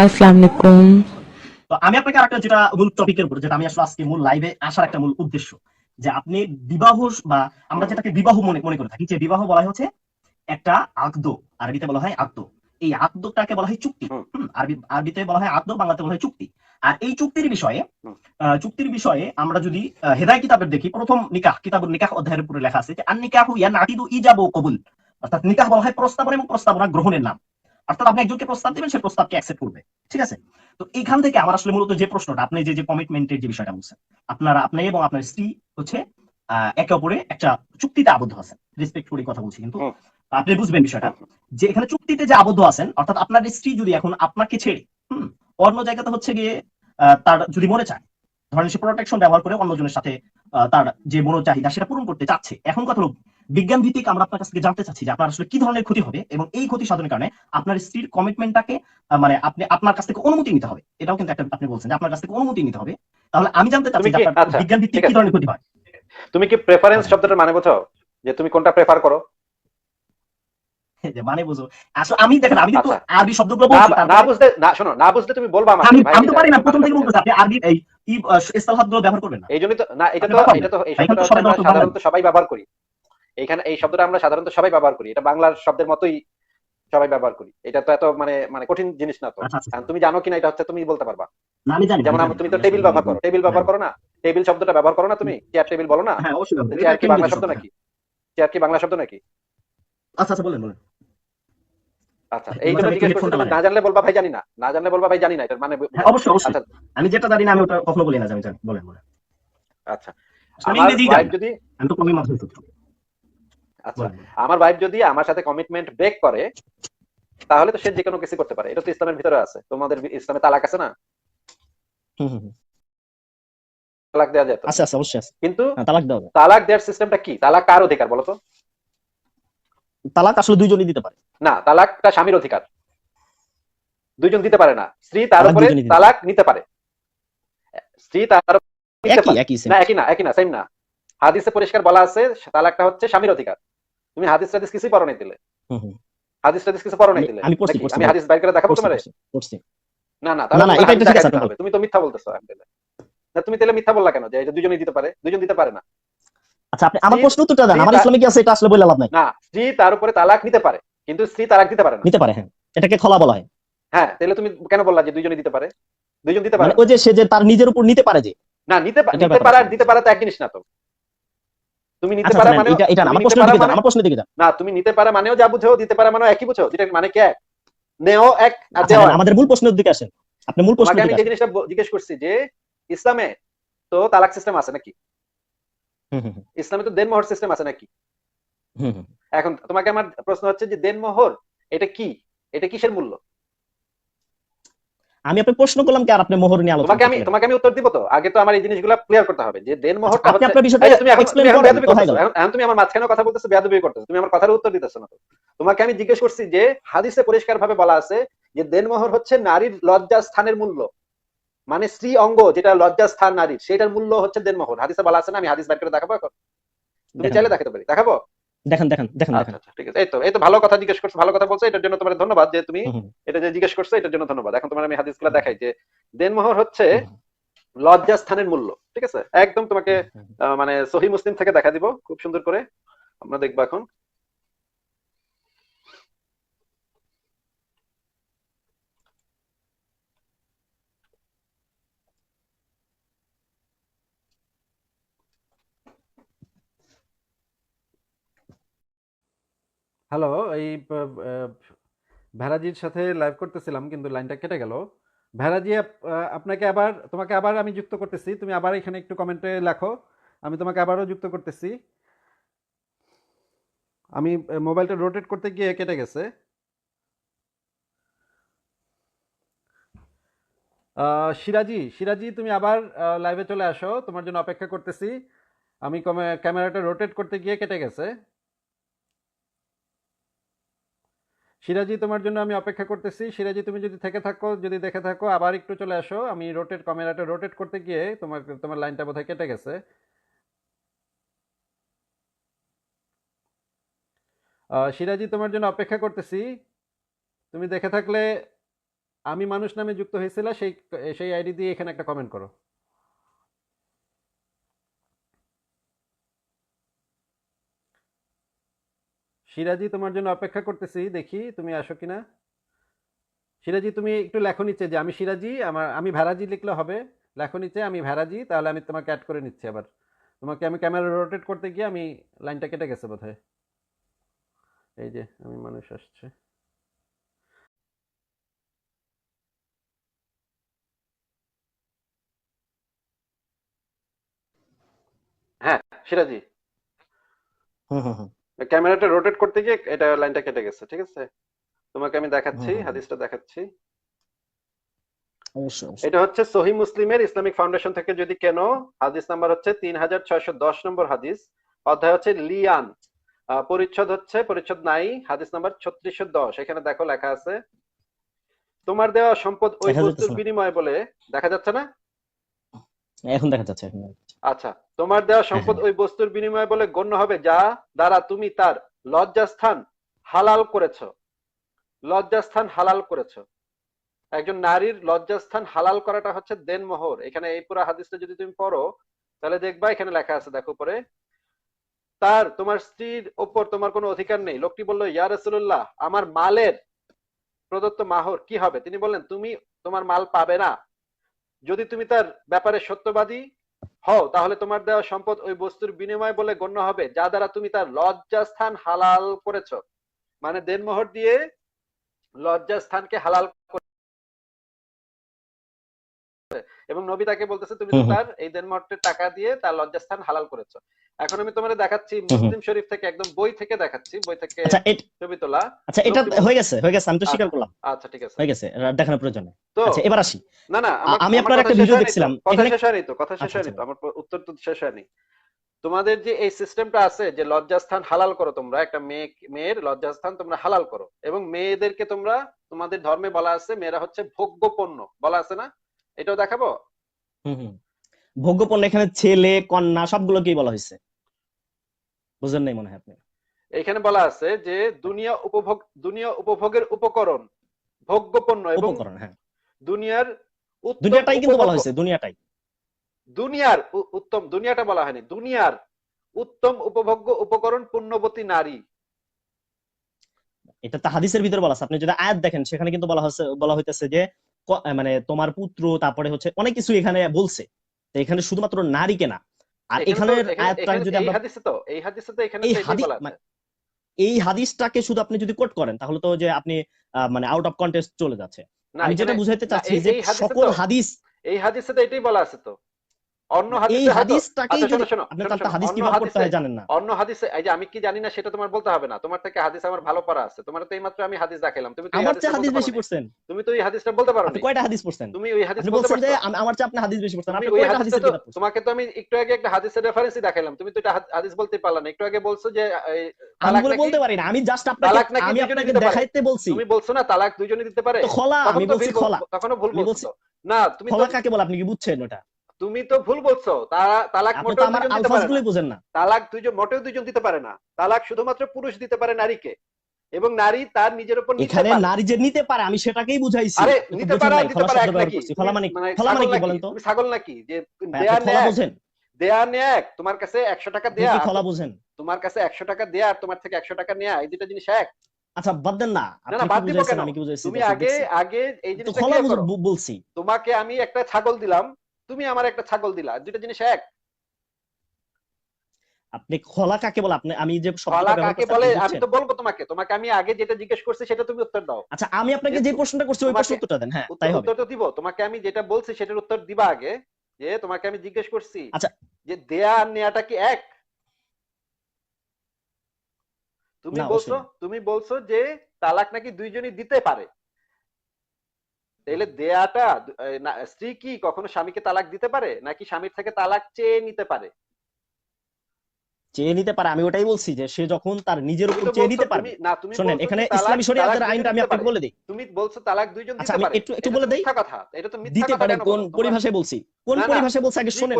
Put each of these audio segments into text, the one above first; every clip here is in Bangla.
আসসালামু আলাইকুম। তো আমি আপনাকে আরেকটা যেটা মূল টপিকের উপর যেটা আমি আসলে আজকে মূল লাইভে আসার একটা মূল উদ্দেশ্য যে আপনি বিবাহ বা আমরা যেটাকে বিবাহ মনে মনে করে থাকি যে বিবাহ বলা হয় হচ্ছে একটা আকদ, আরবিতে বলা হয় আকদ। এই আকদটাকে বলা হয় চুক্তি। হুম, আরবিতে বলা হয় আকদ, বাংলাতে বলা হয় চুক্তি। আর এই হুম, চুক্তির বিষয়ে আমরা যদি হেদায় কিতাবের দেখি, প্রথম নিকাহ কিতাবুল নিকাহ অধ্যায়ের উপরে লেখা আছে যে আন নিকাহু ইয়ানআকিদু ইজাব ওয়া কবুল। অর্থাৎ নিকাহ বলা হয় প্রস্তাবনা এবং প্রস্তাবনা গ্রহণের নাম। অর্থাৎ আপনি একজনকে প্রস্তাব দিবেন, সে প্রস্তাবকে অ্যাকসেপ্ট করবে। ঠিক আছে? তো এইখান থেকে আমার আসলে মূলত যে প্রশ্নটা, আপনি যে কমিটমেন্টের যে বিষয়টা বলছেন, আপনি এবং আপনার স্ত্রী হচ্ছে একে অপরে একটা চুক্তিতে আবদ্ধ আছেন। রেসপেক্ট করে কথা বলছি, কিন্তু হুম, আপনি বুঝবেন বিষয়টা হুম, যে এখানে চুক্তিতে যে আবদ্ধ আছেন, অর্থাৎ আপনার স্ত্রী যদি এখন আপনাকে ছেড়ে হুম অন্য জায়গাতে হচ্ছে গিয়ে তার যদি মনে চায়, ধরেন সে প্রোটেকশন ব্যবহার করে অন্যজনের সাথে তার যে মনো চাহিদা সেটা পূরণ করতে চাচ্ছে, এখন কথা হলো বিজ্ঞান ভিত্তিক আমরা আপনার কাছ থেকে জানতে চাচ্ছি যে আপনার আসলে কি ধরনের ক্ষতি হবে, এবং এই ক্ষতি সাধনের কারণে আপনার স্ত্রীর কমিটমেন্টটাকে মানে আপনি আপনার কাছ থেকে অনুমতি নিতে হবে। এটাও কিন্তু একটা, আপনি বলছেন যে আপনার কাছ থেকে অনুমতি নিতে হবে। তাহলে আমি জানতে চাচ্ছি তুমি যে কি আপনার আচ্ছা, বিজ্ঞান ভিত্তিক ঠিক কি আছে, ধরনের ক্ষতি হয়। তুমি কি প্রেফারেন্স বলেন। শব্দটার মানে বোঝো? যে তুমি কোনটা প্রেফার করো? যে মানে বুঝো, আসলে আমি দেখেন আমি কিন্তু আচ্ছা, আরবি শব্দগুলো না বলছি, না তারপরে বুঝলে না, শোনো, না বুঝলে তুমি বলবা আমাকে, আমি ভাই আমি তো এটা পারি না, প্রথম মাথাটা থেকে বুঝে বলতেছি নাও। আপনি আরবি এই ইসলাহাত গুলো ব্যবহার করবেন না। এই জন্যই তো না, এটা আপনি তো বাদ এটা দেন, তো এই এখানে শব্দটা তো হচ্ছে সবাই আমরা দর্শক বাঙালি। সাধারণত সবাই ব্যবহার করি। এখানে এই শব্দটা আমরা সাধারণত সবাই ব্যবহার করি, এটা বাংলার শব্দের মতোই সবাই ব্যবহার করি। এটা তো এত মানে মানে কঠিন জিনিস না তো। আচ্ছা আচ্ছা কারণ আচ্ছা। তুমি জানো কিনা এটা হচ্ছে তুমি বলতে পারবা। না আমি জানি না, যেমন আমি জানি না, তুমি তো আমি আসলে টেবিল মানে ব্যবহার করো, টেবিল ব্যবহার জানি করো না? টেবিল শব্দটা ব্যবহার করো না না। তুমি? চেয়ার টেবিল বলো না? হ্যাঁ অবশ্যই ব্যবহার করি। এটা চেয়ার একটা কি বাংলা ইংরেজি শব্দ শব্দ, হ্যাঁ। নাকি? চেয়ার কি বাংলা শব্দ নাকি? আচ্ছা আচ্ছা, বলেন বলেন। আচ্ছা, এই এর জন্য মাঝে আমি একটু জিজ্ঞেস করছি, হেডফোনটা তুমি লাগাই। না জানলে বলবা ভাই জানি না, না জানলে বলবা ভাই জানি না, এটার মানে হ্যাঁ বুঝাও। অবশ্যই অবশ্যই। আচ্ছা, আমি যেটা জানি না আমি ওটা কখনো বলি না যে আমি জানি। বলেন বলেন। আচ্ছা, আসলে আমি আমার ইংরেজি জানি ওয়াইফ না, যদি আমি তো কমই মাধ্যমিক ছাত্র। আচ্ছা, বলেন বলেন। আমার ওয়াইফ যদি আমার সাথে কমিটমেন্ট ব্রেক করে, তাহলে তো সে যে কোনো কিছু করতে পারে। এটা তো ইসলামের ভিতরে আছে। তোমাদের ইসলামে তালাক আছে না? হুম হুম হুম। তালাক দেওয়া যেত। আচ্ছা আচ্ছা, অবশ্যই আছে। কিন্তু হ্যাঁ, তালাক দেওয়া যায়। তালাক দেওয়ার সিস্টেমটা কি? তালাক কার অধিকার বলো তো? তালাক আসলে দুইজনই দিতে পারে। না, তালাকটা স্বামীর অধিকার। দুইজন দিতে পারে না। স্ত্রী তার তালাক উপরে দুইজনই দিতে পারে। তালাক নিতে পারে। স্ত্রী তার উপরে নিতে একই পারে। একই সেম। না, একই না, একই না, সেম না। হাদিসে পরিষ্কার বলা আছে তালাকটা হচ্ছে স্বামীর অধিকার। তুমি হাদিস টাদিস কিছুই পড়ো নাই দিলে। হুম হুম। হাদিস টাদিস কিছু পড়ো নাই আমি দিলে আমি পড়ছি নাকি? পড়ছি আমি ভাই। হাদিস বাইর করে দেখাবো পড়ছি তোমারে? পড়ছি পড়ছি। না না, না তাহলে না, তোমার এটা হাদিস এটা ঠিক দেখাই আছে, দিতে আপনি হবে। বলেন। তুমি তো মিথ্যা বলতেছো এখন তাহলে। না, তুমি তাহলে মিথ্যা বললা কেন যে এটা দুজনেই দিতে পারে? দুজন দিতে পারে না। আচ্ছা আপনি আমার স্ত্রী প্রশ্ন উত্তরটা দেন, স্ত্রী আমার তা- ইসলামে কি আছে এটা আসলে বলে লাভ নাই। না, স্ত্রী তার উপরে তালাক নিতে পারে, কিন্তু স্ত্রী তালাক দিতে পারে না। নিতে পারে, হ্যাঁ। এটাকে খলা বলা হয়। হ্যাঁ, তাহলে তুমি কেন বললা যে দুইজনই দিতে পারে? দুইজন দিতে পারে মানে না। ওই যে সে যে তার নিজের উপর নিতে পারে যে, না, এটার নিতে ব্যাপার পারা আর আসলে দিতে বলতেছি। পারা তো এক জিনিস না তো। তুমি নিতে আচ্ছা পারা আচ্ছা, নেন মানেও এটা এটা না, তুমি আমার নিতে প্রশ্নের পারা দিকে যান, মানে আমার প্রশ্নের দিকে যান। না, তুমি নিতে পারা মানেও যা বুঝো, দিতে পারা মানেও একই বুঝো। যেটা মানে কি এক? নেও এক আর আচ্ছা দেও নেন, এক। আমাদের মূল প্রশ্নের দিকে আসেন। আপনি মূল তোমাকে প্রশ্নের আমি দিকে যে আসেন। জিনিসটা জিজ্ঞেস করছি যে ইসলামে তো তালাক সিস্টেম আছে নাকি? হুম হুম ইসলামে তো দেনমোহর সিস্টেম আছে নাকি? হুম হুম। এখন তোমাকে আমার প্রশ্ন হচ্ছে যে দেনমোহর এটা কি? এটা কিসের মূল্য? আমি আপনি প্রশ্ন করলাম কি, আর আপনি মোহর নিয়ে আলোচনা করতেলেন। তোমাকে আমি উত্তর দিব তো। আগে তো আমার এই জিনিসগুলো ক্লিয়ার করতে হবে যে আচ্ছা দেনমোহরটা আপনি হচ্ছে। আপনার বিষয়টা এই যে তুমি এক্সপ্লেন এখন করেন বেয়াদবি তো, হয়ে করতেছো। গেল। এখন তুমি আমার মাঝখানে কথা বলতেছো, বেয়াদবি করতেছো। তুমি আমার কথার উত্তর দিতেছো না তো। তোমাকে আমি জিজ্ঞেস করছি যে হাদিসে পরিষ্কার ভাবে বলা আছে যে দেনমোহর হচ্ছে নারীর লজ্জা স্থানের মূল্য। মানে স্ত্রী অঙ্গ যেটা লজ্জা স্থান নারীর, সেটার মূল্য হচ্ছে দেনমোহর। হাদিসে বলা আছে না? আমি হাদিস বের করে দেখাবো এখন? তুমি দেখান চাইলে দেখান দেখাতে পারি, দেখাবো? দেখান দেখান দেখান আচ্ছা দেখান। আচ্ছা, ঠিক আছে। এই তো ভালো কথা জিজ্ঞেস করছো, ভালো কথা বলছো, এটার জন্য তোমার ধন্যবাদ যে তুমি হুম হুম এটা যে জিজ্ঞেস করছো এটার জন্য ধন্যবাদ। এখন তোমার আমি হাদিসগুলো হুম দেখাই যে দেনমোহর হচ্ছে হুম লজ্জাস্থানের মূল্য। ঠিক আছে, একদম তোমাকে হুম হুম। মানে সহি মুসলিম থেকে দেখা দিব খুব সুন্দর করে। আমরা দেখবো এখন। হ্যালো, এই ভেরাজির সাথে লাইভ করতেছিলাম কিন্তু লাইনটা কেটে গেল। ভেরাজি, তোমাকে আবার আমি যুক্ত করতেছি। তুমি আবার এখানে একটু কমেন্টে লেখো। আমি তোমাকে আবারও যুক্ত করতেছি। আমি মোবাইলটা রোটেট করতে গিয়ে কেটে গেছে। সিরাজি তুমি আবার লাইভে চলে আসো, তোমার জন্য অপেক্ষা করতেছি। আমি ক্যামেরাটা রোটেট করতে গিয়ে কেটে গেছে। সিরাজি, তোমার জন্য আমি অপেক্ষা করতেছি। সিরাজি, তুমি যদি থেকে থাকো, যদি দেখে থাকো, আবার একটু চলে আসো। আমি ক্যামেরাটা রোটেট করতে গিয়ে তোমার লাইনটা বোধহয় কেটে গেছে। সিরাজি, তোমার জন্য অপেক্ষা করতেছি। তুমি দেখে থাকলে আমি মানুষ নামে যুক্ত হয়েছিল, সেই সেই আইডি দিয়ে এখানে একটা কমেন্ট করো। সিরাজি, তোমার জন্য অপেক্ষা করতেছি, দেখি তুমি আসো কিনা। সিরাজি, তুমি একটু লেখো নিচে যে আমি সিরাজি, আমি ভেরাজি লিখলে হবে। লেখো নিচে আমি ভেরাজি, তাহলে আমি তোমাকে অ্যাড করে নিচ্ছি। আবার তোমাকে আমি ক্যামেরা রোটেট করতে গিয়ে আমি লাইনটা কেটে গেছে বোধহয়। এই যে আমি মানুষ আসছে। হ্যাঁ সিরাজি, হুম হুম হুম ক্যামেরাটা রোটেট করতে গিয়ে এটা লাইনটা কেটে গেছে, ঠিক আছে? তোমাকে আমি হুম দেখাচ্ছি, হুম হুম। হাদিসটা দেখাচ্ছি। অবশ্যই অবশ্যই। এটা হচ্ছে সহি মুসলিমের ইসলামিক ফাউন্ডেশন থেকে যদি কেন, হাদিস নাম্বার হচ্ছে 3610 নম্বর হাদিস, অধ্যায় হচ্ছে লিয়ান, পরিচ্ছদ নাই, হাদিস নাম্বার 3610। এখানে দেখো লেখা আছে, তোমার দেওয়া সম্পদ ওই দেখা বস্তুর যেতেছে না, বিনিময়ে বলে। দেখা যাচ্ছে না? এখন দেখা যাচ্ছে, এখন দেখা যাচ্ছে। আচ্ছা, তোমার দেওয়া হ্যাঁ সম্পদ হ্যাঁ। ওই বস্তুর বিনিময়ে বলে গণ্য হবে যা দ্বারা তুমি তার লজ্জাস্থান হালাল করেছো। লজ্জাস্থান হালাল করেছো, একজন নারীর লজ্জাস্থান হালাল করাটা হচ্ছে দেনমোহর। এখানে এই পুরো হাদিসটা যদি তুমি পড়ো তাহলে দেখবা এখানে লেখা আছে, দেখো পরে, তোমার স্ত্রীর ওপর তোমার কোনো অধিকার নেই। লোকটি বলল, ইয়া রাসূলুল্লাহ, আমার মালের প্রদত্ত মাহর কি হবে? তিনি বললেন, তুমি তোমার মাল পাবে না। যদি তুমি তার ব্যাপারে সত্যবাদী হও তাহলে তোমার দেওয়া সম্পদ ওই বস্তুর বিনিময় বলে গণ্য হবে যা দ্বারা তুমি তার লজ্জাস্থান হালাল করেছো। মানে দেনমোহর দিয়ে লজ্জাস্থানকে হালাল, এবং নবী তাকে বলতেছে তুমি তো হুম হুম তার এই দেনমোহরের টাকা দিয়ে তার লজ্জাস্থান হালাল করেছো। এখন আমি তোমাদের দেখাচ্ছি হুম হুম। মুসলিম শরীফ থেকে, একদম বই থেকে দেখাচ্ছি, বই থেকে আচ্ছা ছবি তোলা। আচ্ছা, এটা লোকটি বল, হয়ে গেছে, হয়ে গেছে, আমি তো স্বীকার আচ্ছা করলাম, আচ্ছা ঠিক আছে। হয়ে গেছে, এটা দেখানোর প্রয়োজন নেই। তো আচ্ছা এবার আসি। না না, আমার আমি আমার আপনার কথা একটা শেষ ভিডিও হয়নি তো, দেখছিলাম কথা এখানে। শেষ হয়নি তো, কথা শেষ আচ্ছা হয়নি আচ্ছা তো, আমার উত্তর তো শেষ হয়নি। তোমাদের যে এই সিস্টেমটা আছে যে লজ্জাস্থান হালাল করো, তোমরা একটা মেয়ের লজ্জাস্থান তোমরা হালাল করো, এবং মেয়েদেরকে তোমরা, তোমাদের ধর্মে বলা আছে মেয়েরা হচ্ছে ভোগ্য পণ্য, বলা আছে না? এটাও দেখাবো। হুম হুম। ভোগ্যপণ্য এখানে ছেলে কন্যা সবগুলোকেই বলা হয়েছে, বুঝেন নাই মনে হয় আপনি। এখানে বলা আছে যে দুনিয়া উপভোগের উপকরণ, ভোগ্য পণ্য, এবং উপকরণ, হ্যাঁ। দুনিয়ার উত্তম দুনিয়াটাই কিন্তু বলা উপভোগ্য, হয়েছে, দুনিয়াটাই। দুনিয়ার উত্তম, দুনিয়াটা বলা হয়নি, দুনিয়ার উত্তম উপভোগ্য উপকরণ পুণ্যবতী নারী। এটা তো হাদিসের ভিতরে বলা আছে, আপনি যদি আয়াত দেখেন সেখানে কিন্তু বলা হইতেছে যে মানে তোমার পুত্র, তারপরে হচ্ছে অনেক কিছু এখানে বলছে, তো এখানে শুধুমাত্র নারীকে না। আর এখানে তো এখানের এখানে আয়াতটা এখানে যদি এই আমরা হাদিসে তো, এই হাদিসে তো এখানে এই তো এটাই হাদিস বলা আছে। এই হাদিসটাকে শুধু আপনি যদি কোট করেন তাহলে তো যে আপনি মানে আউট অফ কন্টেক্সট চলে যাচ্ছে। না আমি এখানে, যেটা বুঝাইতে না চাচ্ছি এই যে এই হাদিসে সকল তো, হাদিস, এই হাদিসে তো এটাই বলা আছে তো। অন্য এই হাদিসে হয়তো, হাদিসটাকেই আচ্ছা যদি শোনো শোনো আপনি, শোনো তাহলে তো শোনো, হাদিস অন্য কিভাবে পড়তে হাদিসে, হয় জানেন না। অন্য হাদিসে, এই যে আমি কি জানি না সেটা তোমার বলতে হবে না, তোমার থেকে হাদিস আমার ভালো পড়া আছে। তোমার তো এইমাত্র আমি হাদিস দেখাইলাম, তুমি তো এই আমার হাদিসটা চেয়ে হাদিস বলতে পারো বেশি না। পড়ছেন। তুমি তো এই হাদিসটা বলতে পারো আপনি না। কয়টা হাদিস পড়ছেন? তুমি ওই হাদিস আপনি বলতে বলছেন যে পারছো? আমার চেয়ে আপনি হাদিস বেশি পড়ছেন, তুমি আপনি ওই কয়টা হাদিসটা হাদিসের তো, কিতাব পড়ছেন? তোমাকে তো আমি একটু আগে একটা হাদিসের রেফারেন্সই দেখাইলাম, তুমি তো এটা হাদিস বলতে পারলা না। একটু আগে বলছো যে এই, আমি তালাক বলে নাকি, বলতে পারি না, আমি জাস্ট আপনাকে, তালাক নাকি আমি দুইজনে আপনাকে দিতে পারে। দেখাইতে বলছি। তুমি বলছো না তালাক দুইজনে দিতে পারে, তো খোলা, তখন আমি তো বলছি খোলা, তখনও ভুল আমি বলছো বলছি তো। না তুমি তো, খোলা কাকে বলে, আপনি কি বুঝছেন ওটা? তুমি তো ভুল বলছো। তালাক আপনি তো মোটেও আমার দুইজন দিতে আলফাজ পারে না। গুলোই বুঝেন না। তালাক দুইজন মোটেও দুইজন দিতে পারে না। তালাক শুধুমাত্র পুরুষ দিতে পারে নারীকে, এবং নারী তার নিজের উপর নিতে এখানে পারে। নারী যে নিতে পারে আমি সেটাকেই বুঝাইছি, আরে আপনি তো নিতে বুঝেন পারে আর নাই, দিতে খোলা পারে শব্দ এক ব্যবহার নাকি? করছি। তুমি মানে খোলা মানে ছাগল কি নাকি? বলেন তো? তুমি ছাগল নাকি যে ভাই আপনি দেয়া খোলা নেক, বোঝেন? দেয়া নেক, তোমার কাছে 100 টাকা আপনি দেয়া কি আর খোলা বোঝেন? তোমার কাছে 100 টাকা দেয়া আর তোমার থেকে 100 টাকা নেয়া, এই দুটো জিনিস এক। আচ্ছা বাদ দেন না, না না, আপনি কি বাদ দিব বুঝাইছেন কেন? আমি কি বুঝাইছি তুমি দর্শক আগে দেখছে। আগে এই তো জিনিসটা খোলা ক্লিয়ার করো। বলছি। তোমাকে আমি একটা ছাগল দিলাম, তুমি আমার একটা ছাগল দিলা, দুটো জিনিস এক। আপনি খোলা কাকে বলে, আপনি আমি যে শব্দটা খলা ব্যবহার কাকে করছি আপনি বলে কি আমি বুঝছেন? তো বলবো তোমাকে, তোমাকে আমি আগে যেটা জিজ্ঞেস করছি সেটা তুমি উত্তর দাও। আচ্ছা আমি যে আপনাকে যে প্রশ্নটা করছি ওই তোমাকে প্রশ্ন উত্তরটা দেন, হ্যাঁ তাই হবে। উত্তর তো দিব, তোমাকে আমি যেটা বলছি সেটার উত্তর দিবা আগে। যে তোমাকে আমি জিজ্ঞেস করছি আচ্ছা যে দেয়া আর নেয়াটা কি এক? তুমি না, বলছো, অবশ্যই না। তুমি বলছো যে তালাক নাকি দুইজনই দিতে পারে। তাহলে দেয়াটা, স্ত্রী কি কখনো স্বামীকে তালাক দিতে পারে, নাকি স্বামীর থেকে তালাক চেয়ে নিতে পারে? চেয়ে নিতে পারে, আমি ওটাই বলছি যে সে যখন তার নিজের তুমি উপর তো চেয়ে বলছো, নিতে তুমি পারবে। না, তুমি শোনেন, বলছো এখানে যে তালাক, ইসলামী তালাক শরীয়তের দুইজন আইনটা আমি দিতে আপনাকে পারে। বলে দিই। তুমি বলছো তালাক দুইজন আচ্ছা দিতে আমি পারে, একটু এটা তো বলে দেই। মিথ্যা কথা। এটা তো মিথ্যা দিতে কথা পারে কেন কোন বলো তোমরা? পরিভাষায় বলছি, কোন না না, পরিভাষায় বলছি আগে স্ত্রী শোনেন।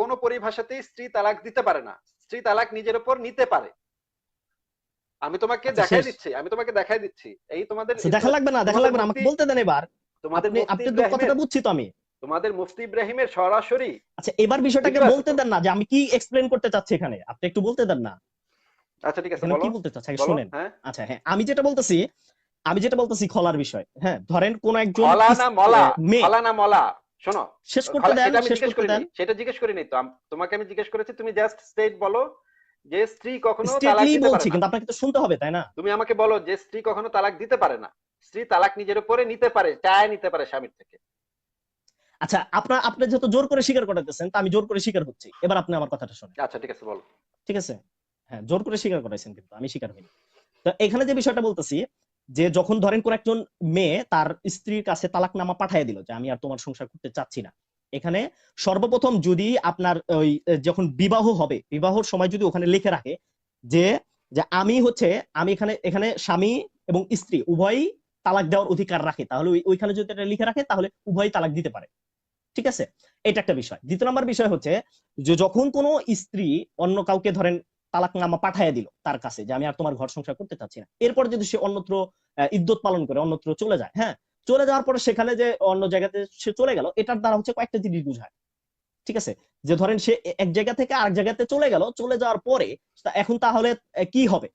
কোনো পরিভাষাতেই স্ত্রী তালাক দিতে পারে না। স্ত্রী তালাক নিজের উপর নিতে পারে। আমি তোমাকে আচ্ছা দেখাই শেষ। দিচ্ছি, আমি তোমাকে দেখাই দিচ্ছি। এই তোমাদের আচ্ছা দেখা লাগবে না, দেখা তোমাদের লাগবে না, আমাকে মুফতি, বলতে দেন এবার। তোমাদের আপনি মুফতি আপনি তো ইব্রাহিমের কথাটা বুঝছি তো আমি। তোমাদের মুফতি ইব্রাহিমের সরাসরি আচ্ছা এবার বিষয়টাকে ভিডিও আছে বলতে তো। দেন না যে আমি কি এক্সপ্লেন করতে চাচ্ছি এখানে, আপনি একটু বলতে দেন না আচ্ছা ঠিক আছে, এখানে বলো কি বলতে চাচ্ছি আগে বলো। শুনেন। হ্যাঁ, আচ্ছা হ্যাঁ, আমি যেটা বলতেছি খলার বিষয়, হ্যাঁ ধরেন কোন একজন খলা না মলা, মেয়ে, খলা না মলা, শোনো। শেষ করতে খলা দেন, সেটা আমি শেষ জিজ্ঞেস করতে করিনি, দেন। সেটা জিজ্ঞেস করিনি তো। তোমাকে আমি জিজ্ঞেস করেছি, তুমি জাস্ট স্টেট বলো যে স্ত্রী কখনো তালাক স্ট্রেটলি দিতে পারে বলছি, না। কিন্তু আপনাকে তো শুনতে হবে তাই না? তুমি আমাকে বলো যে স্ত্রী কখনো তালাক দিতে পারে না। স্ত্রী তালাক নিজের উপরে নিতে পারে, চায় নিতে পারে স্বামীর থেকে। আচ্ছা আপনি যেহেতু জোর করে স্বীকার করাতেছেন, তা আমি জোর করে স্বীকার হচ্ছি, এবার আপনি আমার কথাটা শোনেন। আচ্ছা ঠিক আছে, বলো। ঠিক আছে, হ্যাঁ জোর করে স্বীকার করাইছেন কিন্তু আমি স্বীকার হইনি। তো এখানে যে বিষয়টা বলতেছি, যে যখন ধরেন কোন একজন মেয়ে তার স্ত্রীর কাছে তালাকনামা পাঠিয়ে দিল যে আমি আর তোমার সংসার করতে চাচ্ছি না, এখানে সর্বপ্রথম যদি আপনার ওই যখন বিবাহ হবে, বিবাহর সময় যদি ওখানে লিখে রাখে যে যে আমি এখানে এখানে স্বামী এবং স্ত্রী উভয়ই তালাক দেওয়ার অধিকার রাখে, তাহলে ওইখানে যদি এটা লিখে রাখে তাহলে উভয়ই তালাক দিতে পারে। ঠিক আছে, এটা একটা বিষয়। দ্বিতীয় নম্বর বিষয় হচ্ছে যে যখন কোনো স্ত্রী অন্য কাউকে ধরেন তালাকনামা পাঠাইয়া দিল তার কাছে যে আমি আর তোমার ঘর সংসার করতে চাচ্ছি না, এরপর যদি সে অন্যত্র ইদ্যত পালন করে অন্যত্র চলে যায়, হ্যাঁ চলে যাওয়ার পরে সেখানে যে অন্য জায়গাতে সে চলে গেল, এটার দ্বারা হচ্ছে কয়েকটা জিনিস বুঝায়। ঠিক আছে, যে ধরেন সে এক জায়গা থেকে আরেক জায়গাতে চলে গেল, চলে যাওয়ার পরে এখন তাহলে কি হবে?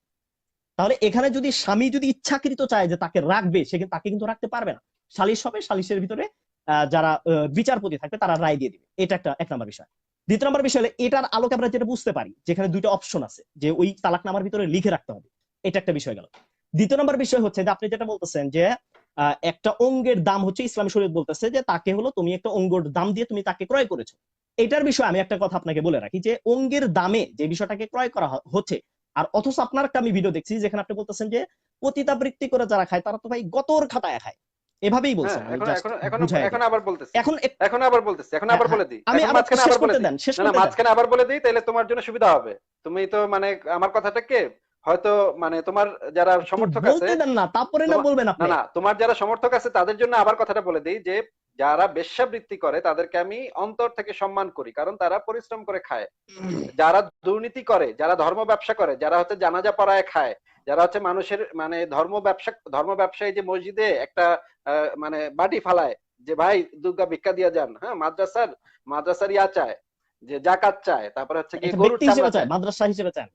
তাহলে এখানে যদি স্বামী যদি ইচ্ছাকৃত চায় যে তাকে রাখবে, সে তাকে কিন্তু রাখতে পারবে না। সালিশ হবে, সালিশের ভিতরে যারা বিচারপতি থাকবে তারা রায় দিয়ে দিবে। এটা একটা এক নম্বর বিষয়। দ্বিতীয় নম্বর বিষয় হলো এটার আলোকে আমরা যেটা বুঝতে পারি যেখানে দুইটা অপশন আছে যে ওই তালাকনামার ভিতরে লিখে রাখতে হবে, এটা একটা বিষয় গেল। দ্বিতীয় নম্বর বিষয় হচ্ছে যে আপনি যেটা বলতেছেন যে একটা অঙ্গের দাম হচ্ছে, ইসলামী শরীয়ত বলতেছে যে তাকে হলো তুমি একটা অঙ্গের দাম দিয়ে তুমি তাকে ক্রয় করেছো। এটার বিষয়ে আমি একটা কথা আপনাকে বলে রাখি যে অঙ্গের দামে যে বিষয়টাকে ক্রয় করা হচ্ছে, আর অথচ আপনার একটা আমি ভিডিও দেখছি যেখানে আপনি বলতেছেন যে পতিতাবৃত্তি করে যারা খায় তারা তো ভাই গতর খাটায় খায়, এভাবেই হ্যাঁ, বলছেন, আমি এখন জাস্ট এখন এখন বুঝাই এখন দিই। আবার বলতেছি, এখন এখন আবার বলতেছি, এখন হ্যাঁ আবার হ্যাঁ বলে দিই, আমি এখন আমার মাঝখানে শেষ আবার বলে করতে দিই। দেন, শেষ না না, করতে দেন। মাঝখানে আবার বলে দিই, তাহলে তোমার জন্য সুবিধা হবে। তুমি তো মানে আমার কথাটাকে হয়তো মানে তোমার যারা একটু সমর্থক আছে, বলতে দেন না, তারপরে না বলবেন না আপনি। না, তোমার যারা সমর্থক আছে তাদের জন্য আবার কথাটা বলে দিই যে যারা বেশ্যাবৃত্তি করে তাদেরকে আমি অন্তর থেকে সম্মান করি, কারণ তারা পরিশ্রম করে খায়। যারা দুর্নীতি করে, যারা ধর্ম ব্যবসা করে, যারা হচ্ছে জানাজা পড়ায় খায়, যারা হচ্ছে মানুষের মানে ধর্ম ব্যবসায়ী, যে মসজিদে একটা মানে বাটি ফালায় যে ভাই দুর্গা ভিক্ষা দিয়ে যান, হ্যাঁ মাদ্রাসার ইয়া চায়, যে জাকাত চায়, তারপরে হচ্ছে গিয়ে একটা গরুর ব্যক্তি চামড়া হিসেবে চায়, চায়। মাদ্রাসা হিসেবে চায়,